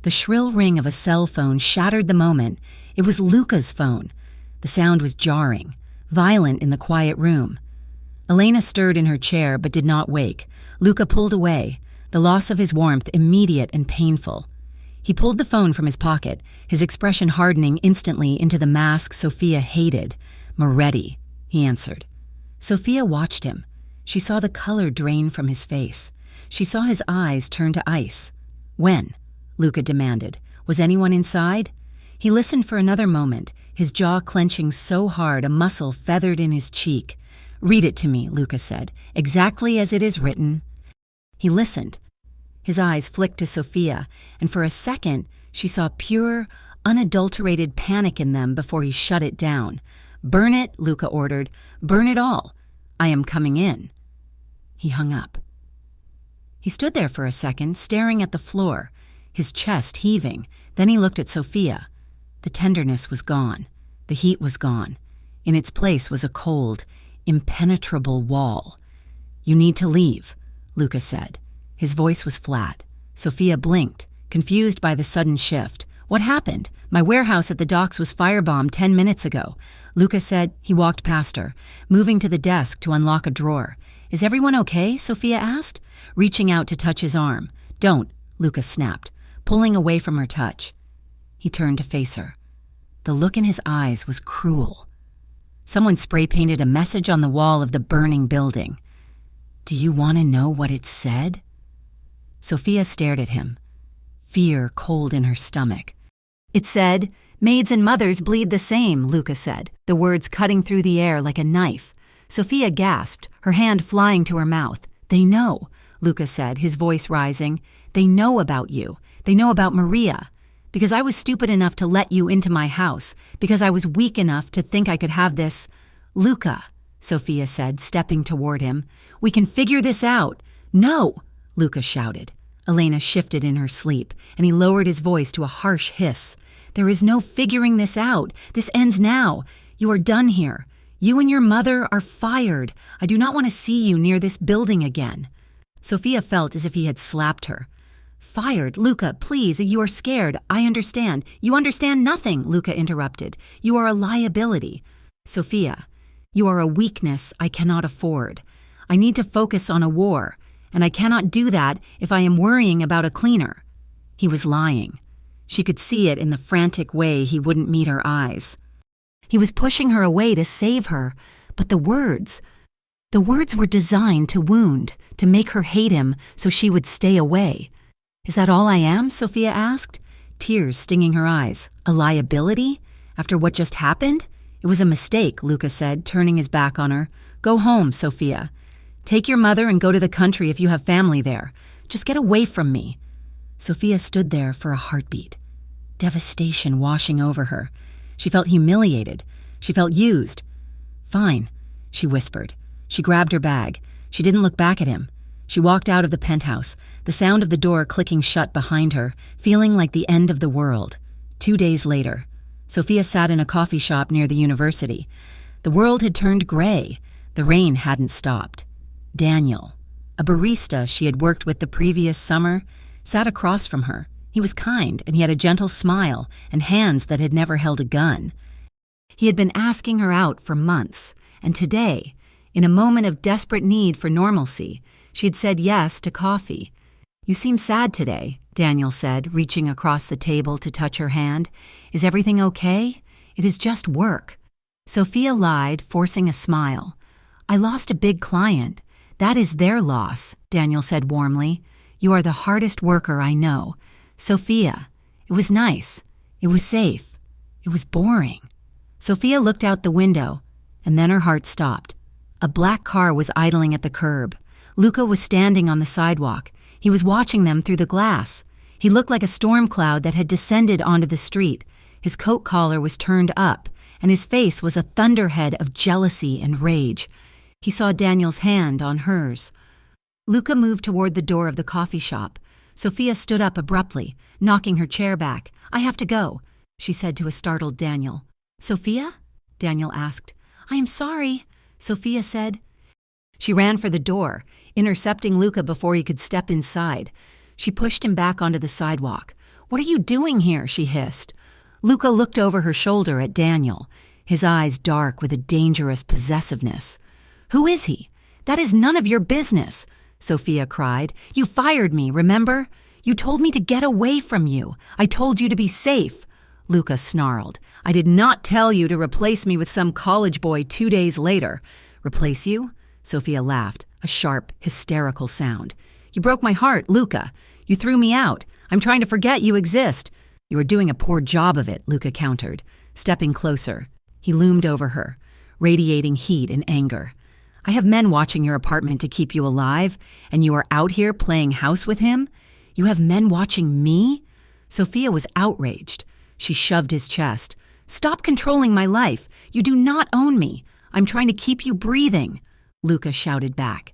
The shrill ring of a cell phone shattered the moment. It was Luca's phone. The sound was jarring, violent in the quiet room. Elena stirred in her chair but did not wake. Luca pulled away, the loss of his warmth immediate and painful. He pulled the phone from his pocket, his expression hardening instantly into the mask Sophia hated. "Moretti," he answered. Sophia watched him. She saw the color drain from his face. She saw his eyes turn to ice. "When?" Luca demanded. "Was anyone inside?" He listened for another moment, his jaw clenching so hard a muscle feathered in his cheek. "Read it to me," Luca said, "exactly as it is written." He listened. His eyes flicked to Sophia, and for a second she saw pure, unadulterated panic in them before he shut it down. "Burn it," Luca ordered. "Burn it all. I am coming in." He hung up. He stood there for a second, staring at the floor, his chest heaving. Then he looked at Sophia. The tenderness was gone. The heat was gone. In its place was a cold, impenetrable wall. "You need to leave," Luca said. His voice was flat. Sophia blinked, confused by the sudden shift. "What happened? My warehouse at the docks was firebombed 10 minutes ago." Luca said. He walked past her, moving to the desk to unlock a drawer. "Is everyone okay?" Sophia asked, reaching out to touch his arm. "Don't," Luca snapped, pulling away from her touch. He turned to face her. The look in his eyes was cruel. Someone spray-painted a message on the wall of the burning building. "Do you want to know what it said?" Sophia stared at him, fear cold in her stomach. "It said, 'Maids and mothers bleed the same,'" Luca said, the words cutting through the air like a knife. Sophia gasped, her hand flying to her mouth. "They know," Luca said, his voice rising. "They know about you. They know about Maria. Because I was stupid enough to let you into my house. Because I was weak enough to think I could have this." "Luca," Sophia said, stepping toward him. "We can figure this out." "No!" Luca shouted. Elena shifted in her sleep, and he lowered his voice to a harsh hiss. "There is no figuring this out. This ends now. You are done here. You and your mother are fired. I do not want to see you near this building again." Sophia felt as if he had slapped her. "Fired? Luca, please, you are scared. I understand." "You understand nothing," Luca interrupted. "You are a liability." "Sophia, you are a weakness I cannot afford. I need to focus on a war, and I cannot do that if I am worrying about a cleaner." He was lying. She could see it in the frantic way he wouldn't meet her eyes. He was pushing her away to save her, but the words were designed to wound, to make her hate him so she would stay away. "Is that all I am?" Sophia asked, tears stinging her eyes. "A liability? After what just happened?" "It was a mistake," Luca said, turning his back on her. "Go home, Sophia. Take your mother and go to the country if you have family there. Just get away from me." Sophia stood there for a heartbeat, devastation washing over her. She felt humiliated. She felt used. "Fine," she whispered. She grabbed her bag. She didn't look back at him. She walked out of the penthouse, the sound of the door clicking shut behind her, feeling like the end of the world. 2 days later, Sophia sat in a coffee shop near the university. The world had turned gray. The rain hadn't stopped. Daniel, a barista she had worked with the previous summer, sat across from her. He was kind, and he had a gentle smile and hands that had never held a gun. He had been asking her out for months, and today, in a moment of desperate need for normalcy, she had said yes to coffee. "You seem sad today," Daniel said, reaching across the table to touch her hand. "Is everything okay? It is just work." Sophia lied, forcing a smile. "I lost a big client. That is their loss," Daniel said warmly. "You are the hardest worker I know. Sophia, it was nice. It was safe. It was boring." Sophia looked out the window, and then her heart stopped. A black car was idling at the curb. Luca was standing on the sidewalk. He was watching them through the glass. He looked like a storm cloud that had descended onto the street. His coat collar was turned up, and his face was a thunderhead of jealousy and rage. He saw Daniel's hand on hers. Luca moved toward the door of the coffee shop. Sophia stood up abruptly, knocking her chair back. "I have to go," she said to a startled Daniel. "Sophia?" Daniel asked. "I am sorry," Sophia said. She ran for the door, intercepting Luca before he could step inside. She pushed him back onto the sidewalk. "What are you doing here?" she hissed. Luca looked over her shoulder at Daniel, his eyes dark with a dangerous possessiveness. "Who is he? That is none of your business," Sophia cried. "You fired me, remember? You told me to get away from you. I told you to be safe." Luca snarled. "I did not tell you to replace me with some college boy 2 days later." "Replace you?" Sophia laughed, a sharp, hysterical sound. "You broke my heart, Luca. You threw me out. I'm trying to forget you exist." "You are doing a poor job of it," Luca countered, stepping closer. He loomed over her, radiating heat and anger. "I have men watching your apartment to keep you alive, and you are out here playing house with him? You have men watching me?" Sophia was outraged. She shoved his chest. "Stop controlling my life. You do not own me. I'm trying to keep you breathing," Luca shouted back.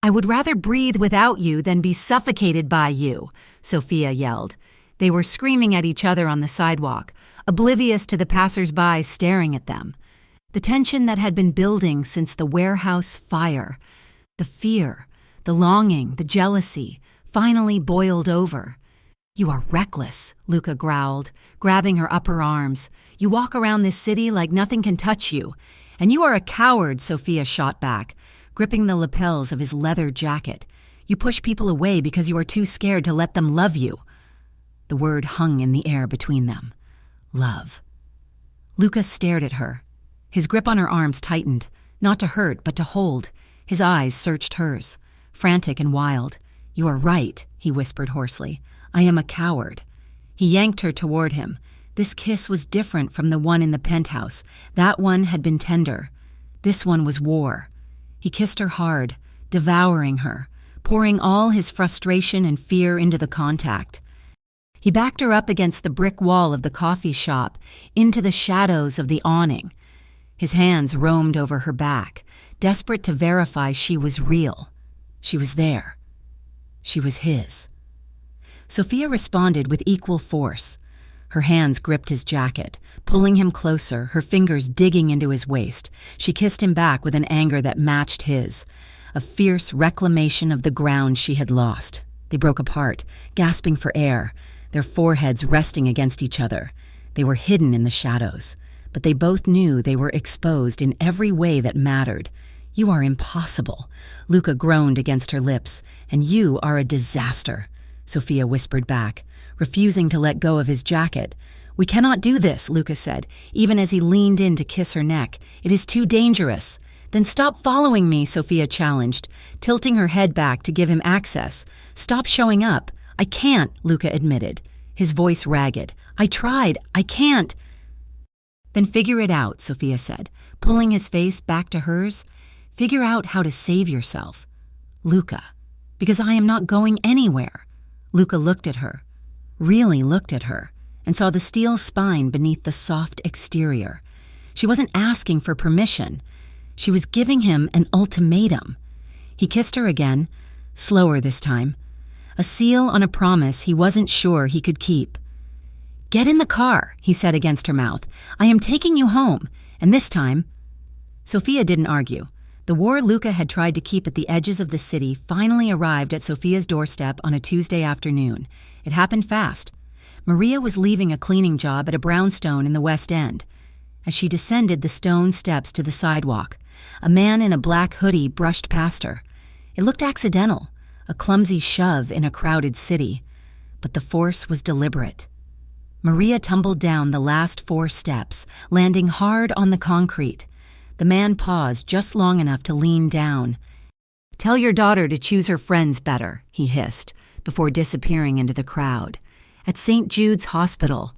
"I would rather breathe without you than be suffocated by you," Sophia yelled. They were screaming at each other on the sidewalk, oblivious to the passers-by staring at them. The tension that had been building since the warehouse fire, the fear, the longing, the jealousy, finally boiled over. "You are reckless," Luca growled, grabbing her upper arms. "You walk around this city like nothing can touch you. And you are a coward," Sophia shot back, gripping the lapels of his leather jacket. "You push people away because you are too scared to let them love you." The word hung in the air between them. Love. Luca stared at her. His grip on her arms tightened, not to hurt, but to hold. His eyes searched hers, frantic and wild. "You are right," he whispered hoarsely. "I am a coward." He yanked her toward him. This kiss was different from the one in the penthouse. That one had been tender. This one was war. He kissed her hard, devouring her, pouring all his frustration and fear into the contact. He backed her up against the brick wall of the coffee shop, into the shadows of the awning. His hands roamed over her back, desperate to verify she was real. She was there. She was his. Sophia responded with equal force. Her hands gripped his jacket, pulling him closer, her fingers digging into his waist. She kissed him back with an anger that matched his, a fierce reclamation of the ground she had lost. They broke apart, gasping for air, their foreheads resting against each other. They were hidden in the shadows, but they both knew they were exposed in every way that mattered. "You are impossible," Luca groaned against her lips, "and you are a disaster," Sophia whispered back, refusing to let go of his jacket. "We cannot do this," Luca said, even as he leaned in to kiss her neck. "It is too dangerous." "Then stop following me," Sophia challenged, tilting her head back to give him access. "Stop showing up." "I can't," Luca admitted, his voice ragged. "I tried. I can't." "Then figure it out," Sophia said, pulling his face back to hers. "Figure out how to save yourself. Luca, because I am not going anywhere." Luca looked at her, really looked at her, and saw the steel spine beneath the soft exterior. She wasn't asking for permission. She was giving him an ultimatum. He kissed her again, slower this time. A seal on a promise he wasn't sure he could keep. "Get in the car," he said against her mouth. "I am taking you home, and this time—" Sophia didn't argue. The war Luca had tried to keep at the edges of the city finally arrived at Sophia's doorstep on a Tuesday afternoon. It happened fast. Maria was leaving a cleaning job at a brownstone in the West End. As she descended the stone steps to the sidewalk, a man in a black hoodie brushed past her. It looked accidental, a clumsy shove in a crowded city, but the force was deliberate. Maria tumbled down the last 4 steps, landing hard on the concrete. The man paused just long enough to lean down. "Tell your daughter to choose her friends better," he hissed, before disappearing into the crowd. At St. Jude's Hospital,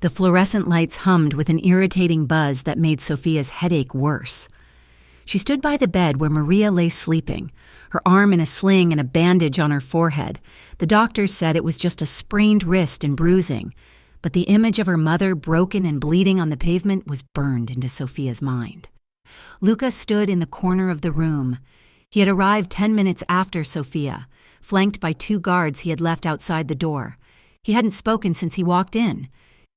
the fluorescent lights hummed with an irritating buzz that made Sophia's headache worse. She stood by the bed where Maria lay sleeping, her arm in a sling and a bandage on her forehead. The doctors said it was just a sprained wrist and bruising, but the image of her mother broken and bleeding on the pavement was burned into Sophia's mind. Luca stood in the corner of the room. He had arrived 10 minutes after Sophia, flanked by 2 guards he had left outside the door. He hadn't spoken since he walked in.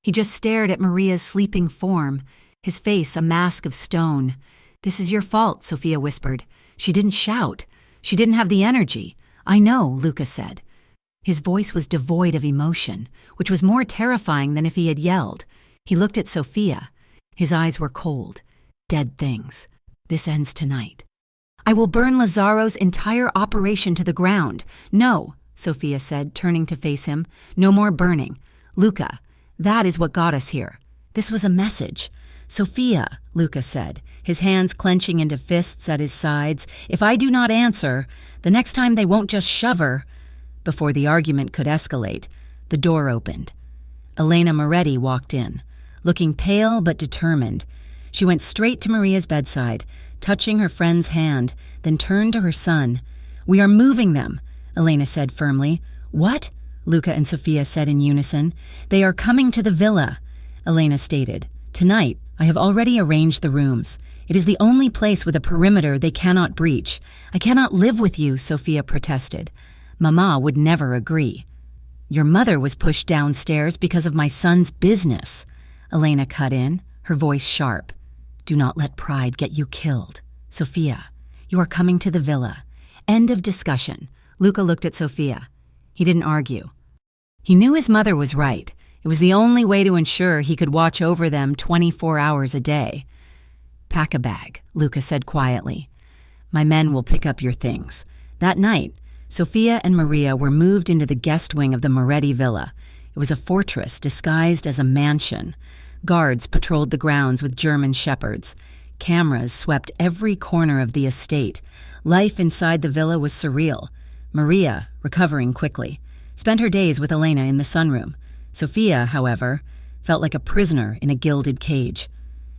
He just stared at Maria's sleeping form, his face a mask of stone. "This is your fault," Sophia whispered. "She didn't shout. She didn't have the energy." "I know," Luca said. His voice was devoid of emotion, which was more terrifying than if he had yelled. He looked at Sophia. His eyes were cold. "Dead things. This ends tonight." "I will burn Lazzaro's entire operation to the ground." "No," Sophia said, turning to face him. "No more burning. Luca, that is what got us here. This was a message." "Sophia," Luca said, his hands clenching into fists at his sides, "if I do not answer, the next time they won't just shove her." Before the argument could escalate, the door opened. Elena Moretti walked in, looking pale but determined. She went straight to Maria's bedside, touching her friend's hand, then turned to her son. "We are moving them," Elena said firmly. "What?" Luca and Sophia said in unison. "They are coming to the villa," Elena stated. "Tonight, I have already arranged the rooms. It is the only place with a perimeter they cannot breach. I cannot live with you," Sophia protested. "Mama would never agree." "Your mother was pushed downstairs because of my son's business," Elena cut in, her voice sharp. "Do not let pride get you killed. Sophia, you are coming to the villa. End of discussion." Luca looked at Sophia. He didn't argue. He knew his mother was right. It was the only way to ensure he could watch over them 24 hours a day. "Pack a bag," Luca said quietly. "My men will pick up your things." That night, Sophia and Maria were moved into the guest wing of the Moretti villa. It was a fortress disguised as a mansion. Guards patrolled the grounds with German shepherds. Cameras swept every corner of the estate. Life inside the villa was surreal. Maria, recovering quickly, spent her days with Elena in the sunroom. Sophia, however, felt like a prisoner in a gilded cage.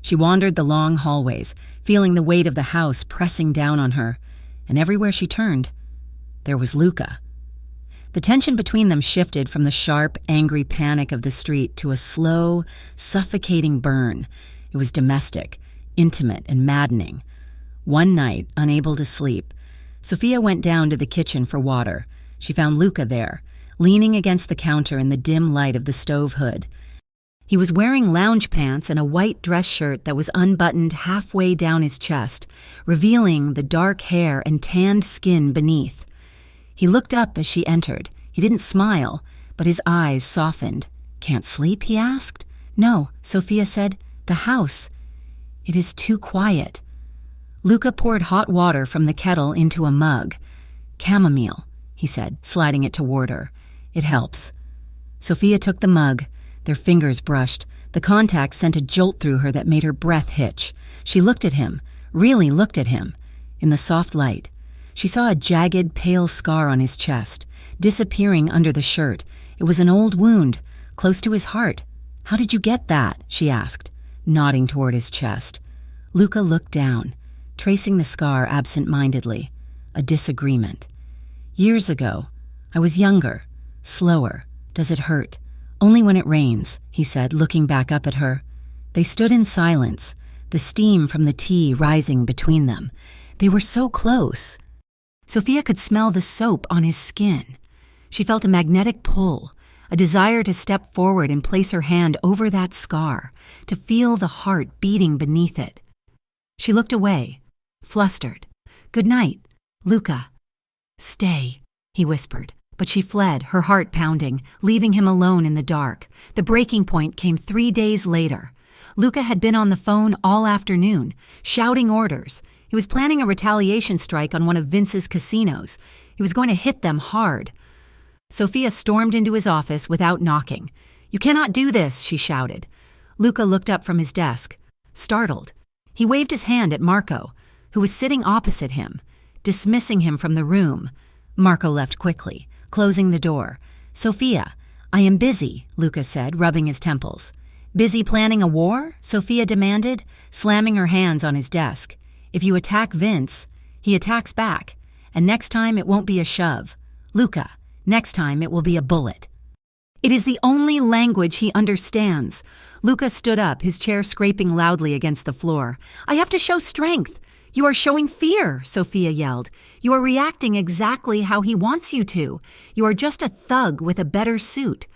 She wandered the long hallways, feeling the weight of the house pressing down on her, and everywhere she turned, there was Luca. The tension between them shifted from the sharp, angry panic of the street to a slow, suffocating burn. It was domestic, intimate, and maddening. One night, unable to sleep, Sophia went down to the kitchen for water. She found Luca there, leaning against the counter in the dim light of the stove hood. He was wearing lounge pants and a white dress shirt that was unbuttoned halfway down his chest, revealing the dark hair and tanned skin beneath. He looked up as she entered. He didn't smile, but his eyes softened. "Can't sleep?" he asked. "No," Sophia said. "The house. It is too quiet." Luca poured hot water from the kettle into a mug. "Chamomile," he said, sliding it toward her. "It helps." Sophia took the mug. Their fingers brushed. The contact sent a jolt through her that made her breath hitch. She looked at him, really looked at him. In the soft light, she saw a jagged, pale scar on his chest, disappearing under the shirt. It was an old wound, close to his heart. "How did you get that?" she asked, nodding toward his chest. Luca looked down, tracing the scar absent-mindedly. A disagreement. "Years ago, I was younger, slower. Does it hurt?" "Only when it rains," he said, looking back up at her. They stood in silence, the steam from the tea rising between them. They were so close. Sophia could smell the soap on his skin. She felt a magnetic pull, a desire to step forward and place her hand over that scar, to feel the heart beating beneath it. She looked away, flustered. "Good night, Luca." "Stay," he whispered. But she fled, her heart pounding, leaving him alone in the dark. The breaking point came 3 days later. Luca had been on the phone all afternoon, shouting orders. He was planning a retaliation strike on one of Vince's casinos. He was going to hit them hard. Sophia stormed into his office without knocking. "You cannot do this," she shouted. Luca looked up from his desk, startled. He waved his hand at Marco, who was sitting opposite him, dismissing him from the room. Marco left quickly, closing the door. "Sophia, I am busy," Luca said, rubbing his temples. "Busy planning a war?" Sophia demanded, slamming her hands on his desk. "If you attack Vince, he attacks back, and next time it won't be a shove. Luca, next time it will be a bullet." It is the only language he understands. Luca stood up, his chair scraping loudly against the floor. "I have to show strength." "You are showing fear," Sophia yelled. "You are reacting exactly how he wants you to. You are just a thug with a better suit."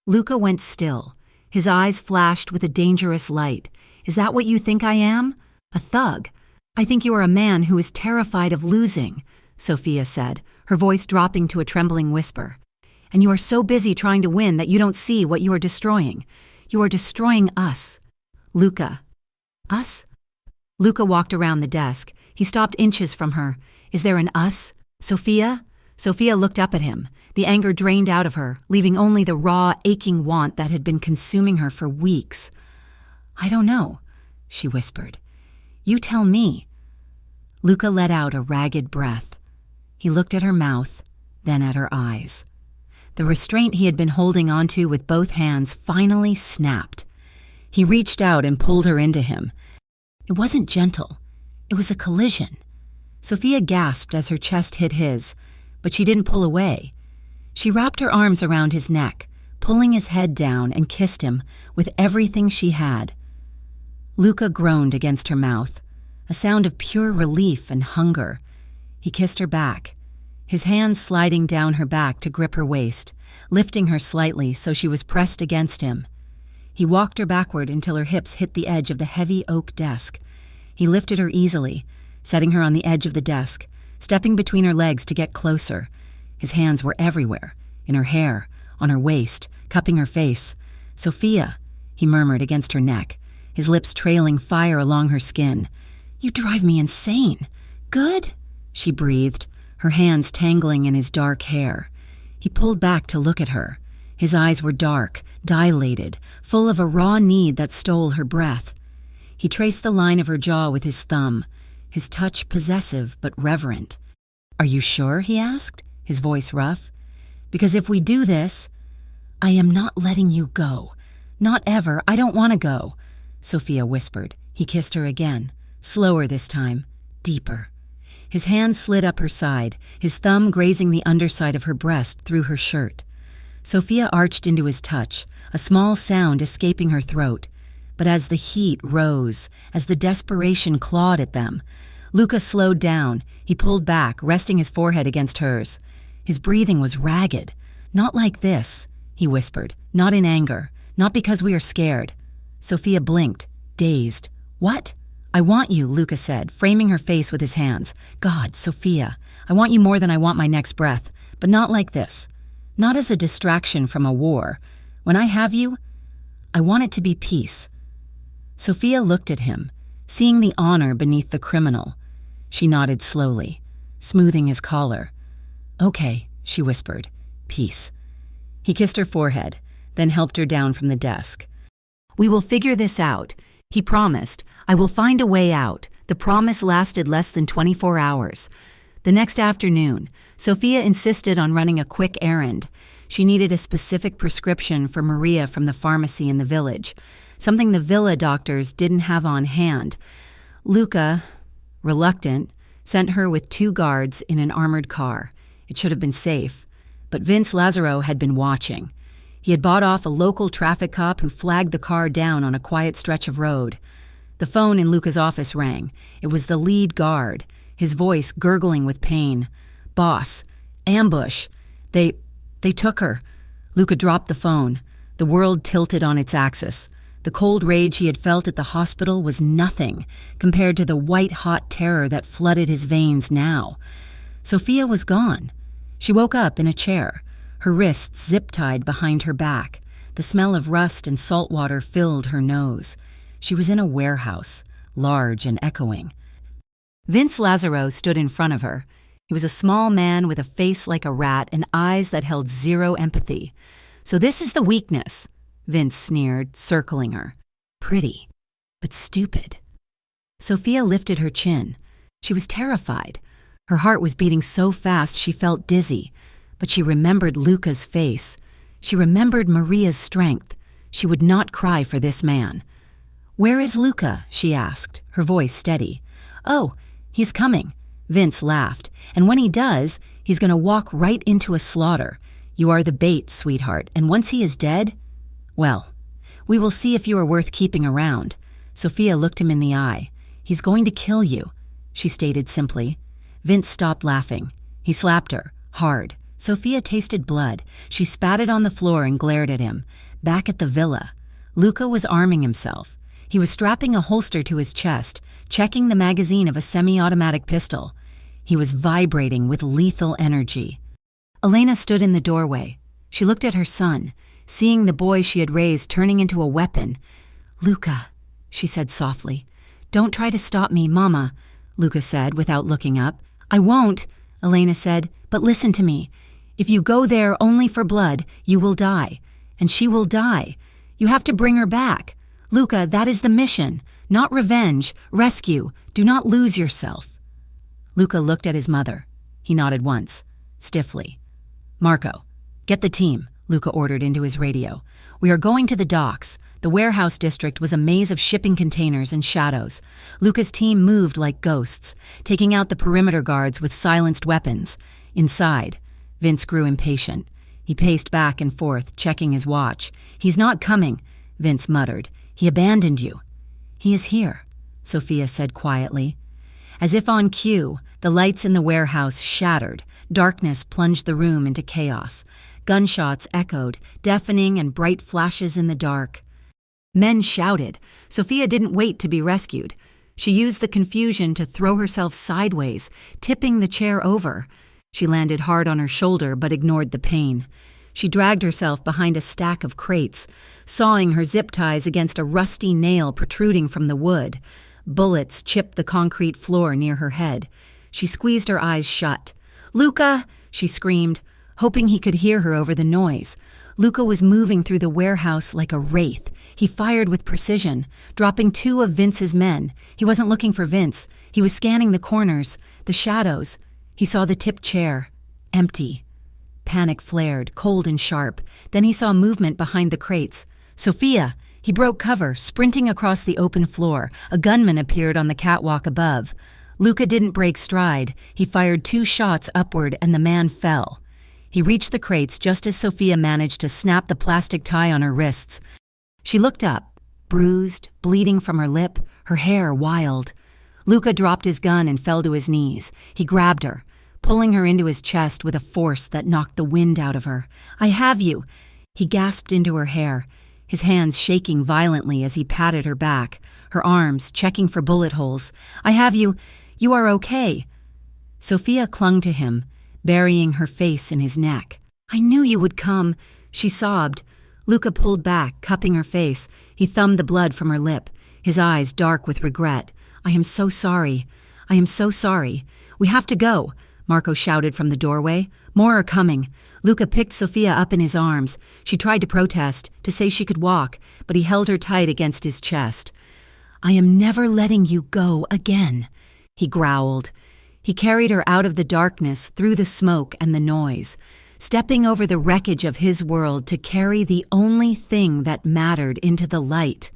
Luca went still. His eyes flashed with a dangerous light. "Is that what you think I am? A thug? I think you are a man who is terrified of losing," Sophia said, her voice dropping to a trembling whisper. "And you are so busy trying to win that you don't see what you are destroying. You are destroying us." "Luca." "Us?" Luca walked around the desk. He stopped inches from her. "Is there an us? Sophia?" Sophia looked up at him. The anger drained out of her, leaving only the raw, aching want that had been consuming her for weeks. "I don't know," she whispered. "You tell me." Luca let out a ragged breath. He looked at her mouth, then at her eyes. The restraint he had been holding onto with both hands finally snapped. He reached out and pulled her into him. It wasn't gentle. It was a collision. Sophia gasped as her chest hit his, but she didn't pull away. She wrapped her arms around his neck, pulling his head down, and kissed him with everything she had. Luca groaned against her mouth, a sound of pure relief and hunger. He kissed her back, his hands sliding down her back to grip her waist, lifting her slightly so she was pressed against him. He walked her backward until her hips hit the edge of the heavy oak desk. He lifted her easily, setting her on the edge of the desk, stepping between her legs to get closer. His hands were everywhere, in her hair, on her waist, cupping her face. "Sophia," he murmured against her neck, his lips trailing fire along her skin. "You drive me insane." "Good?" she breathed, her hands tangling in his dark hair. He pulled back to look at her. His eyes were dark, dilated, full of a raw need that stole her breath. He traced the line of her jaw with his thumb, his touch possessive but reverent. "Are you sure?" he asked, his voice rough. "Because if we do this, I am not letting you go. Not ever. I don't want to go," Sophia whispered. He kissed her again, slower this time, deeper. His hand slid up her side, his thumb grazing the underside of her breast through her shirt. Sophia arched into his touch, a small sound escaping her throat. But as the heat rose, as the desperation clawed at them, Luca slowed down. He pulled back, resting his forehead against hers. His breathing was ragged. "Not like this," he whispered, not in anger, not because we are scared. Sophia blinked, dazed. "What?" "I want you," Luca said, framing her face with his hands. "God, Sophia, I want you more than I want my next breath, but not like this. Not as a distraction from a war. When I have you, I want it to be peace." Sophia looked at him, seeing the honor beneath the criminal. She nodded slowly, smoothing his collar. "Okay," she whispered. "Peace." He kissed her forehead, then helped her down from the desk. "We will figure this out," he promised. "I will find a way out." The promise lasted less than 24 hours. The next afternoon, Sophia insisted on running a quick errand. She needed a specific prescription for Maria from the pharmacy in the village, something the villa doctors didn't have on hand. Luca, reluctant, sent her with 2 guards in an armored car. It should have been safe, but Vince Lazaro had been watching. He had bought off a local traffic cop who flagged the car down on a quiet stretch of road. The phone in Luca's office rang. It was the lead guard, his voice gurgling with pain. "Boss, ambush. They took her." Luca dropped the phone. The world tilted on its axis. The cold rage he had felt at the hospital was nothing compared to the white-hot terror that flooded his veins now. Sophia was gone. She woke up in a chair, her wrists zip-tied behind her back. The smell of rust and salt water filled her nose. She was in a warehouse, large and echoing. Vince Lazaro stood in front of her. He was a small man with a face like a rat and eyes that held zero empathy. "So this is the weakness," Vince sneered, circling her. "Pretty, but stupid." Sophia lifted her chin. She was terrified. Her heart was beating so fast she felt dizzy, but she remembered Luca's face. She remembered Maria's strength. She would not cry for this man. "Where is Luca?" she asked, her voice steady. "Oh, he's coming." Vince laughed. "And when he does, he's going to walk right into a slaughter. You are the bait, sweetheart, and once he is dead, well, we will see if you are worth keeping around." Sophia looked him in the eye. "He's going to kill you," she stated simply. Vince stopped laughing. He slapped her, hard. Sophia tasted blood. She spat it on the floor and glared at him. Back at the villa, Luca was arming himself. He was strapping a holster to his chest, checking the magazine of a semi-automatic pistol. He was vibrating with lethal energy. Elena stood in the doorway. She looked at her son, seeing the boy she had raised turning into a weapon. "Luca," she said softly. "Don't try to stop me, Mama," Luca said without looking up. "I won't," Elena said, "but listen to me. If you go there only for blood, you will die. And she will die. You have to bring her back. Luca, that is the mission. Not revenge. Rescue. Do not lose yourself." Luca looked at his mother. He nodded once, stiffly. "Marco, get the team," Luca ordered into his radio. "We are going to the docks." The warehouse district was a maze of shipping containers and shadows. Luca's team moved like ghosts, taking out the perimeter guards with silenced weapons. Inside, Vince grew impatient. He paced back and forth, checking his watch. "He's not coming," Vince muttered. "He abandoned you." "He is here," Sophia said quietly. As if on cue, the lights in the warehouse shattered. Darkness plunged the room into chaos. Gunshots echoed, deafening and bright flashes in the dark. Men shouted. Sophia didn't wait to be rescued. She used the confusion to throw herself sideways, tipping the chair over. She landed hard on her shoulder but ignored the pain. She dragged herself behind a stack of crates, sawing her zip ties against a rusty nail protruding from the wood. Bullets chipped the concrete floor near her head. She squeezed her eyes shut. "Luca!" she screamed, hoping he could hear her over the noise. Luca was moving through the warehouse like a wraith. He fired with precision, dropping 2 of Vince's men. He wasn't looking for Vince. He was scanning the corners, the shadows. He saw the tipped chair, empty. Panic flared, cold and sharp. Then he saw movement behind the crates. "Sophia!" He broke cover, sprinting across the open floor. A gunman appeared on the catwalk above. Luca didn't break stride. He fired 2 shots upward and the man fell. He reached the crates just as Sophia managed to snap the plastic tie on her wrists. She looked up, bruised, bleeding from her lip, her hair wild. Luca dropped his gun and fell to his knees. He grabbed her, pulling her into his chest with a force that knocked the wind out of her. "I have you!" He gasped into her hair, his hands shaking violently as he patted her back, her arms checking for bullet holes. "I have you. You are okay." Sophia clung to him, burying her face in his neck. "I knew you would come," she sobbed. Luca pulled back, cupping her face. He thumbed the blood from her lip, his eyes dark with regret. "I am so sorry. I am so sorry. We have to go," Marco shouted from the doorway. "More are coming." Luca picked Sophia up in his arms. She tried to protest, to say she could walk, but he held her tight against his chest. "I am never letting you go again," he growled. He carried her out of the darkness, through the smoke and the noise, stepping over the wreckage of his world to carry the only thing that mattered into the light.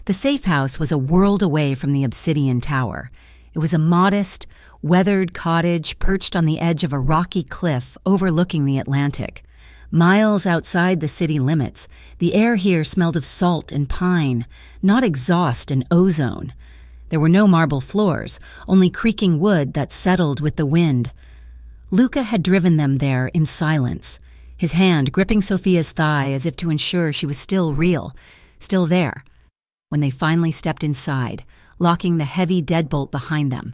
The safe house was a world away from the obsidian tower. It was a modest, weathered cottage perched on the edge of a rocky cliff overlooking the Atlantic. Miles outside the city limits, the air here smelled of salt and pine, not exhaust and ozone. There were no marble floors, only creaking wood that settled with the wind. Luca had driven them there in silence, his hand gripping Sophia's thigh as if to ensure she was still real, still there. When they finally stepped inside, locking the heavy deadbolt behind them,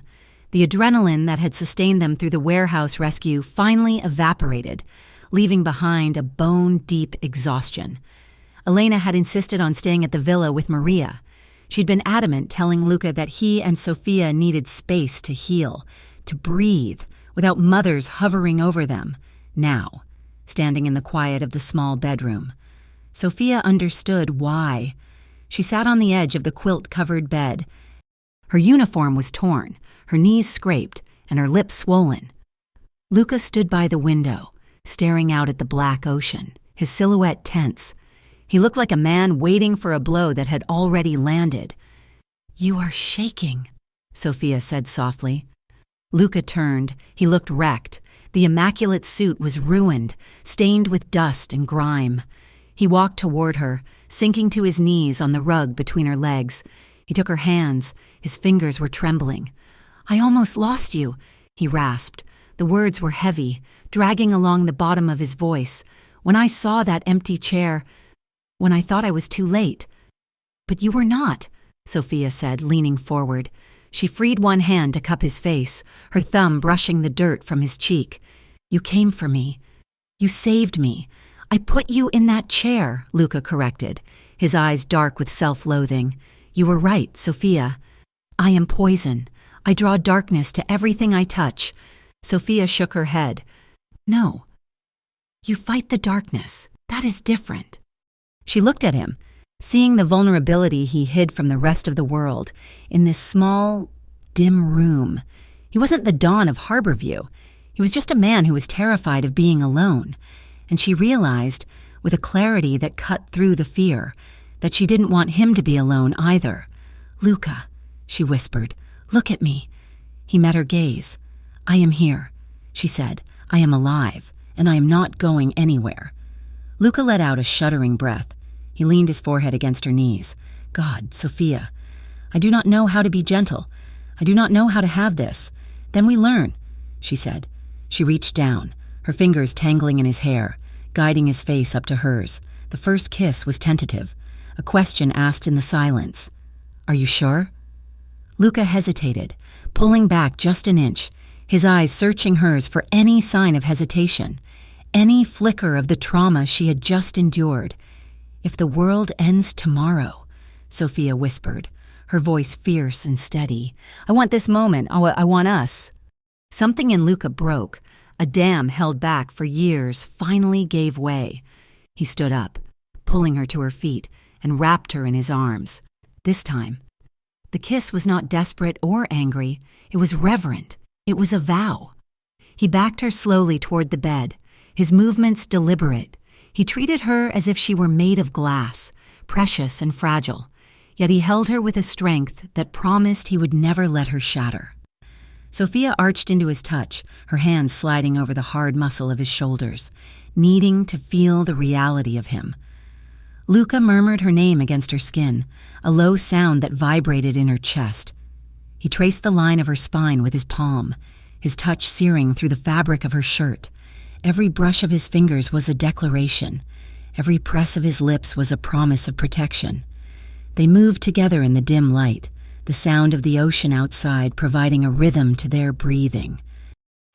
the adrenaline that had sustained them through the warehouse rescue finally evaporated, leaving behind a bone-deep exhaustion. Elena had insisted on staying at the villa with Maria. She'd been adamant, telling Luca that he and Sophia needed space to heal, to breathe, without mothers hovering over them. Now, standing in the quiet of the small bedroom, Sophia understood why. She sat on the edge of the quilt-covered bed. Her uniform was torn, her knees scraped, and her lips swollen. Luca stood by the window, staring out at the black ocean, his silhouette tense. He looked like a man waiting for a blow that had already landed. "You are shaking," Sophia said softly. Luca turned. He looked wrecked. The immaculate suit was ruined, stained with dust and grime. He walked toward her, sinking to his knees on the rug between her legs. He took her hands. His fingers were trembling. "I almost lost you," he rasped. The words were heavy, dragging along the bottom of his voice. "When I saw that empty chair, when I thought I was too late." "But you were not," Sophia said, leaning forward. She freed one hand to cup his face, her thumb brushing the dirt from his cheek. "You came for me. You saved me. I put you in that chair," Luca corrected, his eyes dark with self-loathing. "You were right, Sophia. I am poison. I draw darkness to everything I touch." Sophia shook her head. "No. You fight the darkness. That is different." She looked at him, seeing the vulnerability he hid from the rest of the world in this small, dim room. He wasn't the Don of Harborview. He was just a man who was terrified of being alone. And she realized, with a clarity that cut through the fear, that she didn't want him to be alone either. "Luca," she whispered, "look at me." He met her gaze. "I am here," she said. "I am alive, and I am not going anywhere." Luca let out a shuddering breath. He leaned his forehead against her knees. "God, Sophia, I do not know how to be gentle. I do not know how to have this. Then we learn," she said. She reached down, her fingers tangling in his hair, guiding his face up to hers. The first kiss was tentative, a question asked in the silence. "Are you sure?" Luca hesitated, pulling back just an inch, his eyes searching hers for any sign of hesitation, any flicker of the trauma she had just endured. "If the world ends tomorrow," Sophia whispered, her voice fierce and steady. "I want this moment. I want us." Something in Luca broke. A dam held back for years finally gave way. He stood up, pulling her to her feet, and wrapped her in his arms. This time, the kiss was not desperate or angry. It was reverent. It was a vow. He backed her slowly toward the bed, his movements deliberate. He treated her as if she were made of glass, precious and fragile, yet he held her with a strength that promised he would never let her shatter. Sophia arched into his touch, her hands sliding over the hard muscle of his shoulders, needing to feel the reality of him. Luca murmured her name against her skin, a low sound that vibrated in her chest. He traced the line of her spine with his palm, his touch searing through the fabric of her shirt. Every brush of his fingers was a declaration. Every press of his lips was a promise of protection. They moved together in the dim light, the sound of the ocean outside providing a rhythm to their breathing.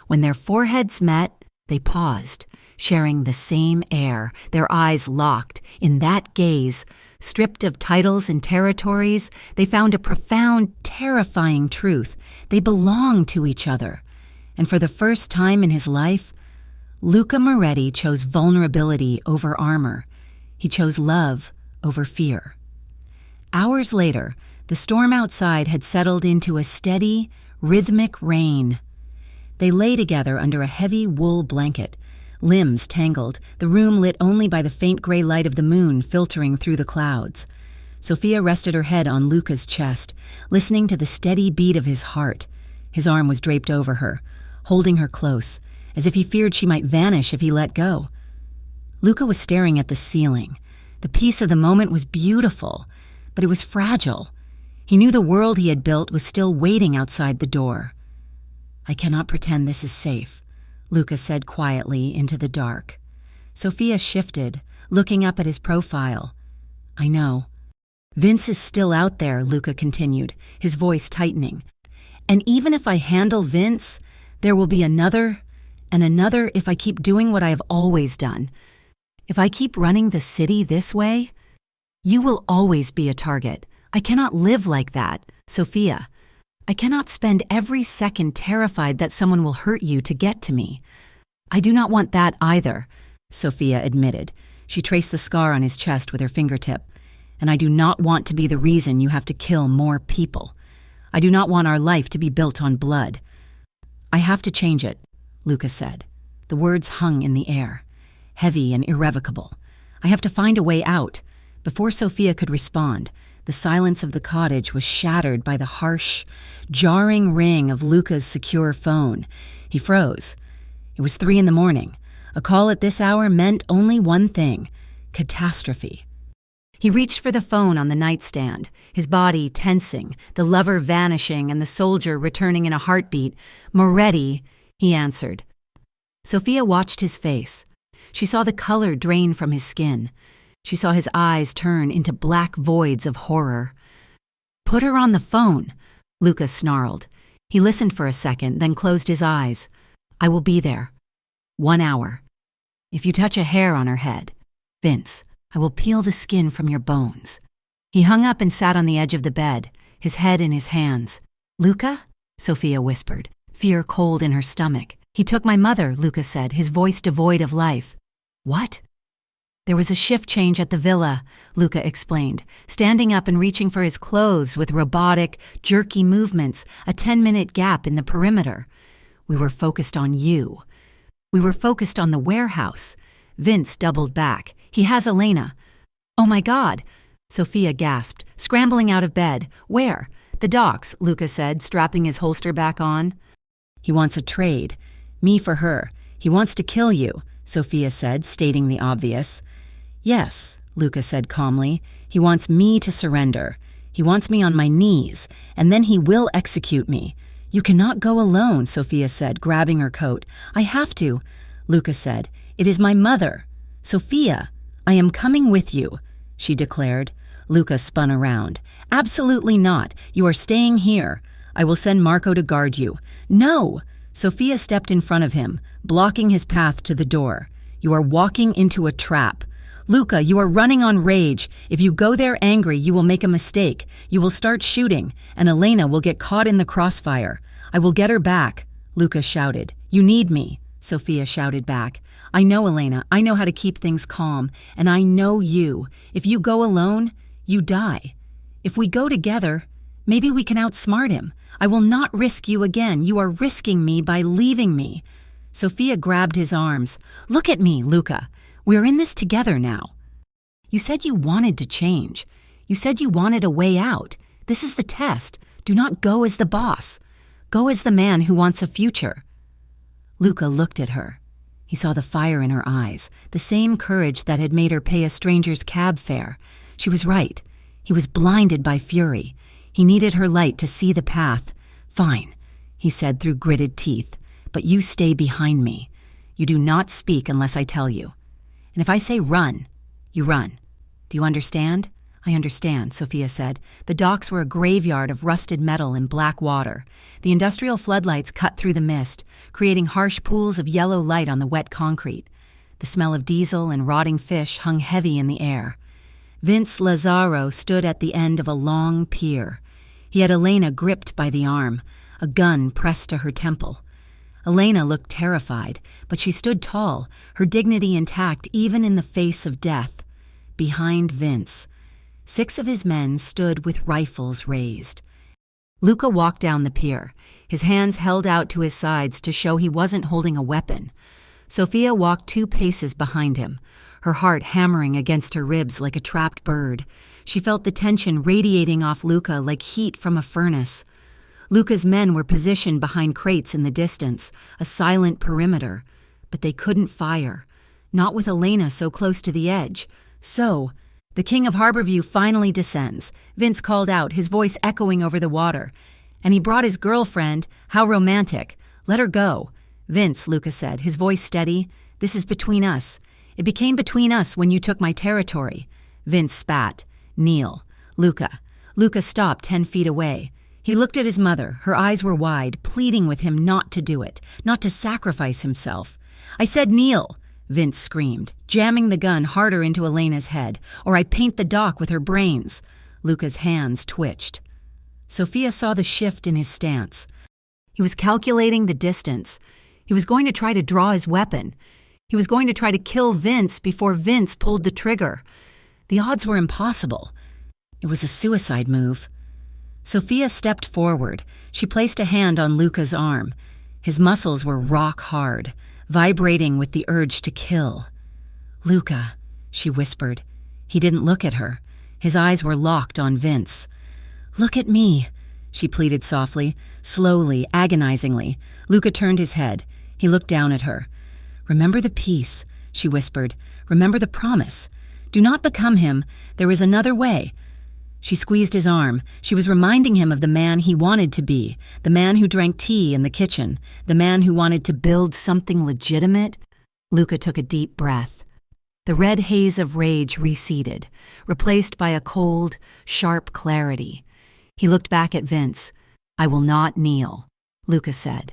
When their foreheads met, they paused, sharing the same air, their eyes locked. In that gaze, stripped of titles and territories, they found a profound, terrifying truth. They belonged to each other. And for the first time in his life, Luca Moretti chose vulnerability over armor. He chose love over fear. Hours later, the storm outside had settled into a steady, rhythmic rain. They lay together under a heavy wool blanket, limbs tangled, the room lit only by the faint gray light of the moon filtering through the clouds. Sophia rested her head on Luca's chest, listening to the steady beat of his heart. His arm was draped over her, holding her close, as if he feared she might vanish if he let go. Luca was staring at the ceiling. The peace of the moment was beautiful, but it was fragile. He knew the world he had built was still waiting outside the door. "I cannot pretend this is safe," Luca said quietly into the dark. Sophia shifted, looking up at his profile. "I know." "Vince is still out there," Luca continued, his voice tightening. "And even if I handle Vince, there will be another and another if I keep doing what I have always done. If I keep running the city this way, you will always be a target. I cannot live like that, Sophia. I cannot spend every second terrified that someone will hurt you to get to me." "I do not want that either," Sophia admitted. She traced the scar on his chest with her fingertip. "And I do not want to be the reason you have to kill more people. I do not want our life to be built on blood." "I have to change it," Luca said. The words hung in the air, heavy and irrevocable. "I have to find a way out." Before Sophia could respond, the silence of the cottage was shattered by the harsh, jarring ring of Luca's secure phone. He froze. It was 3 a.m. A call at this hour meant only one thing: catastrophe. He reached for the phone on the nightstand, his body tensing, the lover vanishing and the soldier returning in a heartbeat. "Moretti," he answered. Sophia watched his face. She saw the color drain from his skin. She saw his eyes turn into black voids of horror. "Put her on the phone," Luca snarled. He listened for a second, then closed his eyes. "I will be there. 1 hour. If you touch a hair on her head, Vince, I will peel the skin from your bones." He hung up and sat on the edge of the bed, his head in his hands. "Luca?" Sophia whispered, fear cold in her stomach. "He took my mother," Luca said, his voice devoid of life. "What?" "There was a shift change at the villa," Luca explained, standing up and reaching for his clothes with robotic, jerky movements, a 10-minute gap in the perimeter. "We were focused on you. We were focused on the warehouse." Vince doubled back. "He has Elena." "Oh my God!" Sophia gasped, scrambling out of bed. "Where?" "The docks," Luca said, strapping his holster back on. "He wants a trade. Me for her. He wants to kill you," Sophia said, stating the obvious. "Yes," Luca said calmly. "He wants me to surrender. He wants me on my knees, and then he will execute me." "You cannot go alone," Sophia said, grabbing her coat. "I have to," Luca said. "It is my mother." "Sophia, I am coming with you," she declared. Luca spun around. "Absolutely not. You are staying here. I will send Marco to guard you." "No!" Sophia stepped in front of him, blocking his path to the door. "You are walking into a trap. Luca, you are running on rage. If you go there angry, you will make a mistake. You will start shooting, and Elena will get caught in the crossfire. I will get her back," Luca shouted. "You need me," Sophia shouted back. "I know, Elena. I know how to keep things calm, and I know you. If you go alone, you die. If we go together, maybe we can outsmart him. I will not risk you again. You are risking me by leaving me." Sophia grabbed his arms. "Look at me, Luca. We are in this together now. You said you wanted to change. You said you wanted a way out. This is the test. Do not go as the boss. Go as the man who wants a future." Luca looked at her. He saw the fire in her eyes, the same courage that had made her pay a stranger's cab fare. She was right. He was blinded by fury. He needed her light to see the path. "Fine," he said through gritted teeth, "but you stay behind me. You do not speak unless I tell you. And if I say run, you run. Do you understand?" "I understand," Sophia said. The docks were a graveyard of rusted metal and black water. The industrial floodlights cut through the mist, creating harsh pools of yellow light on the wet concrete. The smell of diesel and rotting fish hung heavy in the air. Vince Lazzaro stood at the end of a long pier. He had Elena gripped by the arm, a gun pressed to her temple. Elena looked terrified, but she stood tall, her dignity intact even in the face of death. Behind Vince, 6 of his men stood with rifles raised. Luca walked down the pier, his hands held out to his sides to show he wasn't holding a weapon. Sophia walked 2 paces behind him, her heart hammering against her ribs like a trapped bird. She felt the tension radiating off Luca like heat from a furnace. Luca's men were positioned behind crates in the distance, a silent perimeter, but they couldn't fire. not with Elena so close to the edge. So, the king of Harborview finally descends, Vince called out, his voice echoing over the water. And he brought his girlfriend. How romantic. Let her go. Vince, Luca said, his voice steady. This is between us. It became between us when you took my territory. Vince spat. Kneel. Luca. Luca stopped 10 feet away. He looked at his mother. Her eyes were wide, pleading with him not to do it, not to sacrifice himself. I said kneel, Vince screamed, jamming the gun harder into Elena's head, or I paint the dock with her brains. Luca's hands twitched. Sophia saw the shift in his stance. He was calculating the distance. He was going to try to draw his weapon. He was going to try to kill Vince before Vince pulled the trigger. The odds were impossible. It was a suicide move. Sophia stepped forward. She placed a hand on Luca's arm. His muscles were rock hard, vibrating with the urge to kill. Luca, she whispered. He didn't look at her. His eyes were locked on Vince. Look at me, she pleaded softly, slowly, agonizingly. Luca turned his head. He looked down at her. Remember the peace, she whispered. Remember the promise. Do not become him. There is another way. She squeezed his arm. She was reminding him of the man he wanted to be, the man who drank tea in the kitchen, the man who wanted to build something legitimate. Luca took a deep breath. The red haze of rage receded, replaced by a cold, sharp clarity. He looked back at Vince. I will not kneel, Luca said.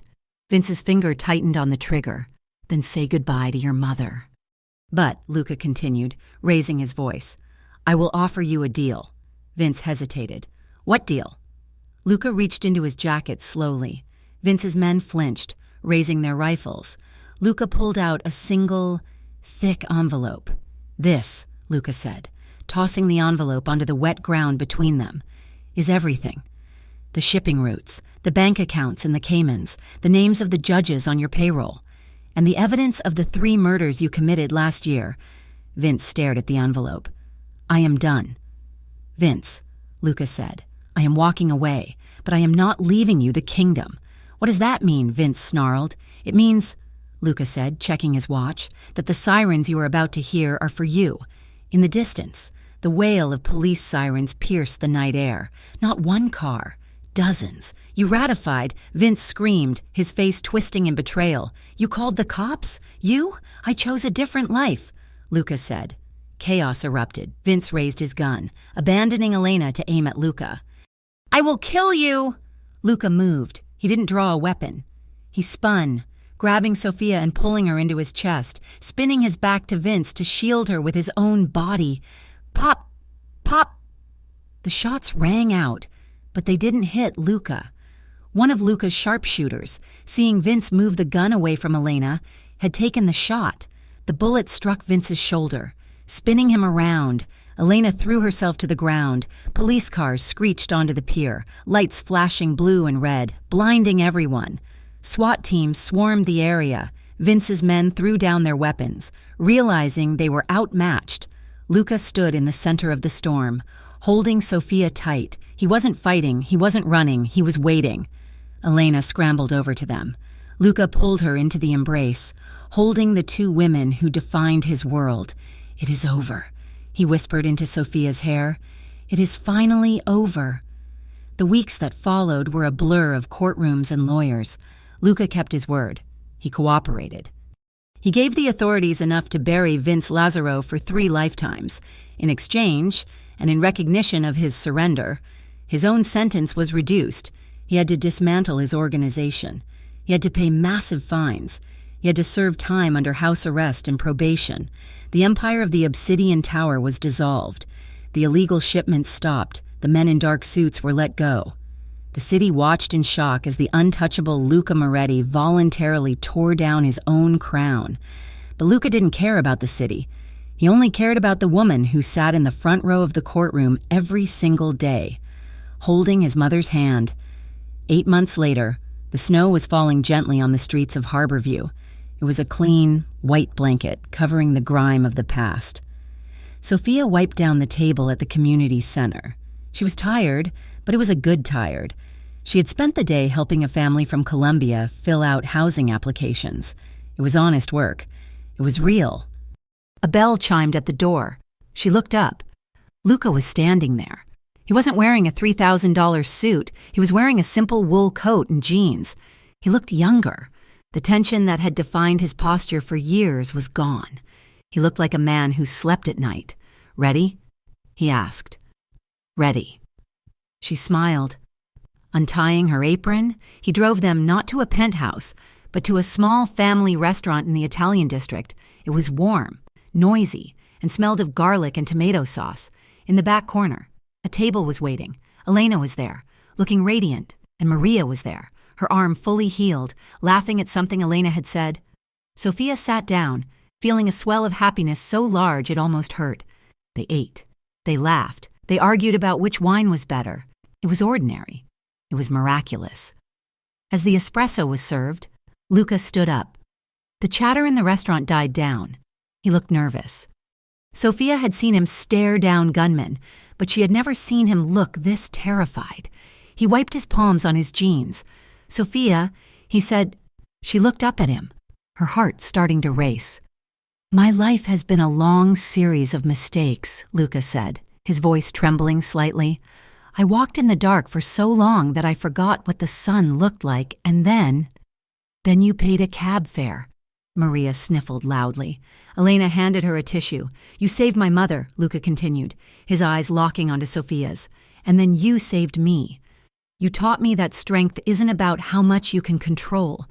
Vince's finger tightened on the trigger. Then say goodbye to your mother. But, Luca continued, raising his voice, I will offer you a deal. Vince hesitated. What deal? Luca reached into his jacket slowly. Vince's men flinched, raising their rifles. Luca pulled out a single, thick envelope. This, Luca said, tossing the envelope onto the wet ground between them, is everything. The shipping routes, the bank accounts in the Caymans, the names of the judges on your payroll, and the evidence of the 3 murders you committed last year. Vince stared at the envelope. I am done. Vince, Luca said, I am walking away, but I am not leaving you the kingdom. What does that mean? Vince snarled. It means, Luca said, checking his watch, that the sirens you are about to hear are for you. In the distance, the wail of police sirens pierced the night air. Not one car, dozens. You ratified, Vince screamed, his face twisting in betrayal. You called the cops? You? I chose a different life, Luca said. Chaos erupted. Vince raised his gun, abandoning Elena to aim at Luca. I will kill you! Luca moved. He didn't draw a weapon. He spun, grabbing Sophia and pulling her into his chest, spinning his back to Vince to shield her with his own body. Pop! Pop! The shots rang out, but they didn't hit Luca. One of Luca's sharpshooters, seeing Vince move the gun away from Elena, had taken the shot. The bullet struck Vince's shoulder, spinning him around. Elena threw herself to the ground. Police cars screeched onto the pier, lights flashing blue and red, blinding everyone. SWAT teams swarmed the area. Vince's men threw down their weapons, realizing they were outmatched. Luca stood in the center of the storm, holding Sophia tight. He wasn't fighting, he wasn't running, he was waiting. Elena scrambled over to them. Luca pulled her into the embrace, holding the 2 women who defined his world. It is over, he whispered into Sophia's hair. It is finally over. The weeks that followed were a blur of courtrooms and lawyers. Luca kept his word. He cooperated. He gave the authorities enough to bury Vince Lazaro for 3 lifetimes. In exchange, and in recognition of his surrender, his own sentence was reduced. He had to dismantle his organization. He had to pay massive fines. He had to serve time under house arrest and probation. The empire of the Obsidian Tower was dissolved. The illegal shipments stopped. The men in dark suits were let go. The city watched in shock as the untouchable Luca Moretti voluntarily tore down his own crown. But Luca didn't care about the city. He only cared about the woman who sat in the front row of the courtroom every single day, holding his mother's hand. 8 months later, the snow was falling gently on the streets of Harborview. It was a clean, white blanket covering the grime of the past. Sophia wiped down the table at the community center. She was tired, but it was a good tired. She had spent the day helping a family from Colombia fill out housing applications. It was honest work. It was real. A bell chimed at the door. She looked up. Luca was standing there. He wasn't wearing a $3,000 suit. He was wearing a simple wool coat and jeans. He looked younger. The tension that had defined his posture for years was gone. He looked like a man who slept at night. "Ready?" he asked. "Ready." She smiled. Untying her apron, he drove them not to a penthouse, but to a small family restaurant in the Italian district. It was warm, noisy, and smelled of garlic and tomato sauce. In the back corner, a table was waiting. Elena was there, looking radiant, and Maria was there, her arm fully healed, laughing at something Elena had said. Sofia sat down, feeling a swell of happiness so large it almost hurt. They ate. They laughed. They argued about which wine was better. It was ordinary. It was miraculous. As the espresso was served, Luca stood up. The chatter in the restaurant died down. He looked nervous. Sofia had seen him stare down gunmen, but she had never seen him look this terrified. He wiped his palms on his jeans. "Sofia," he said. She looked up at him, her heart starting to race. "My life has been a long series of mistakes," Luca said, his voice trembling slightly. "I walked in the dark for so long that I forgot what the sun looked like, and then you paid a cab fare." Maria sniffled loudly. Elena handed her a tissue. "You saved my mother," Luca continued, his eyes locking onto Sofia's. "And then you saved me. You taught me that strength isn't about how much you can control.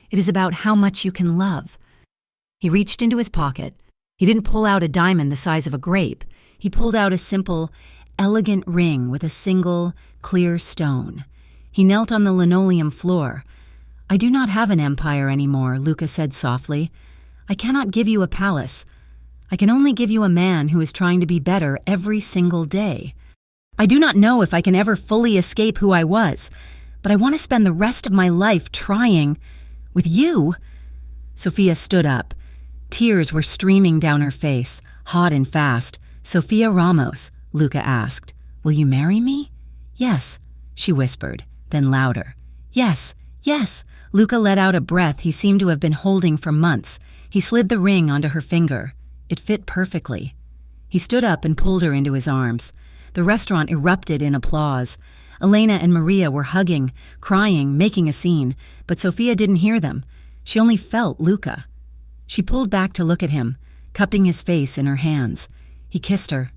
It is about how much you can love." He reached into his pocket. He didn't pull out a diamond the size of a grape. He pulled out a simple, elegant ring with a single, clear stone. He knelt on the linoleum floor. "I do not have an empire anymore," Luca said softly. "I cannot give you a palace. I can only give you a man who is trying to be better every single day. I do not know if I can ever fully escape who I was, but I want to spend the rest of my life trying with you." Sofia stood up. Tears were streaming down her face, hot and fast. "Sofia Ramos," Luca asked, "will you marry me?" "Yes," she whispered, then louder. "Yes, yes." Luca let out a breath he seemed to have been holding for months. He slid the ring onto her finger. It fit perfectly. He stood up and pulled her into his arms. The restaurant erupted in applause. Elena and Maria were hugging, crying, making a scene, but Sofia didn't hear them. She only felt Luca. She pulled back to look at him, cupping his face in her hands. He kissed her.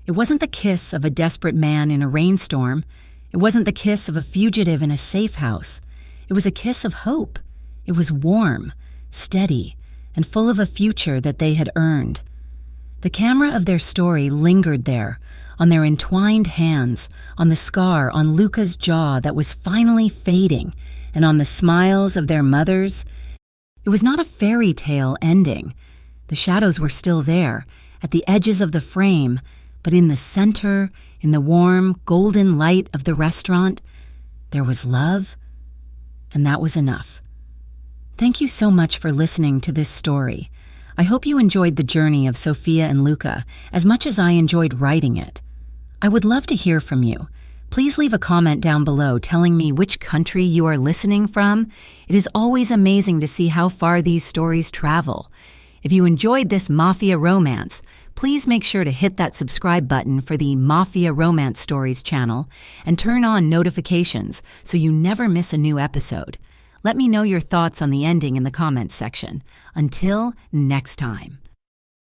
It wasn't the kiss of a desperate man in a rainstorm. It wasn't the kiss of a fugitive in a safe house. It was a kiss of hope. It was warm, steady, and full of a future that they had earned. The camera of their story lingered there, on their entwined hands, on the scar on Luca's jaw that was finally fading, and on the smiles of their mothers. It was not a fairy tale ending. The shadows were still there, at the edges of the frame, but in the center, in the warm, golden light of the restaurant, there was love, and that was enough. Thank you so much for listening to this story. I hope you enjoyed the journey of Sofia and Luca as much as I enjoyed writing it. I would love to hear from you. Please leave a comment down below telling me which country you are listening from. It is always amazing to see how far these stories travel. If you enjoyed this Mafia romance, please make sure to hit that subscribe button for the Mafia Romance Stories channel and turn on notifications so you never miss a new episode. Let me know your thoughts on the ending in the comments section. Until next time.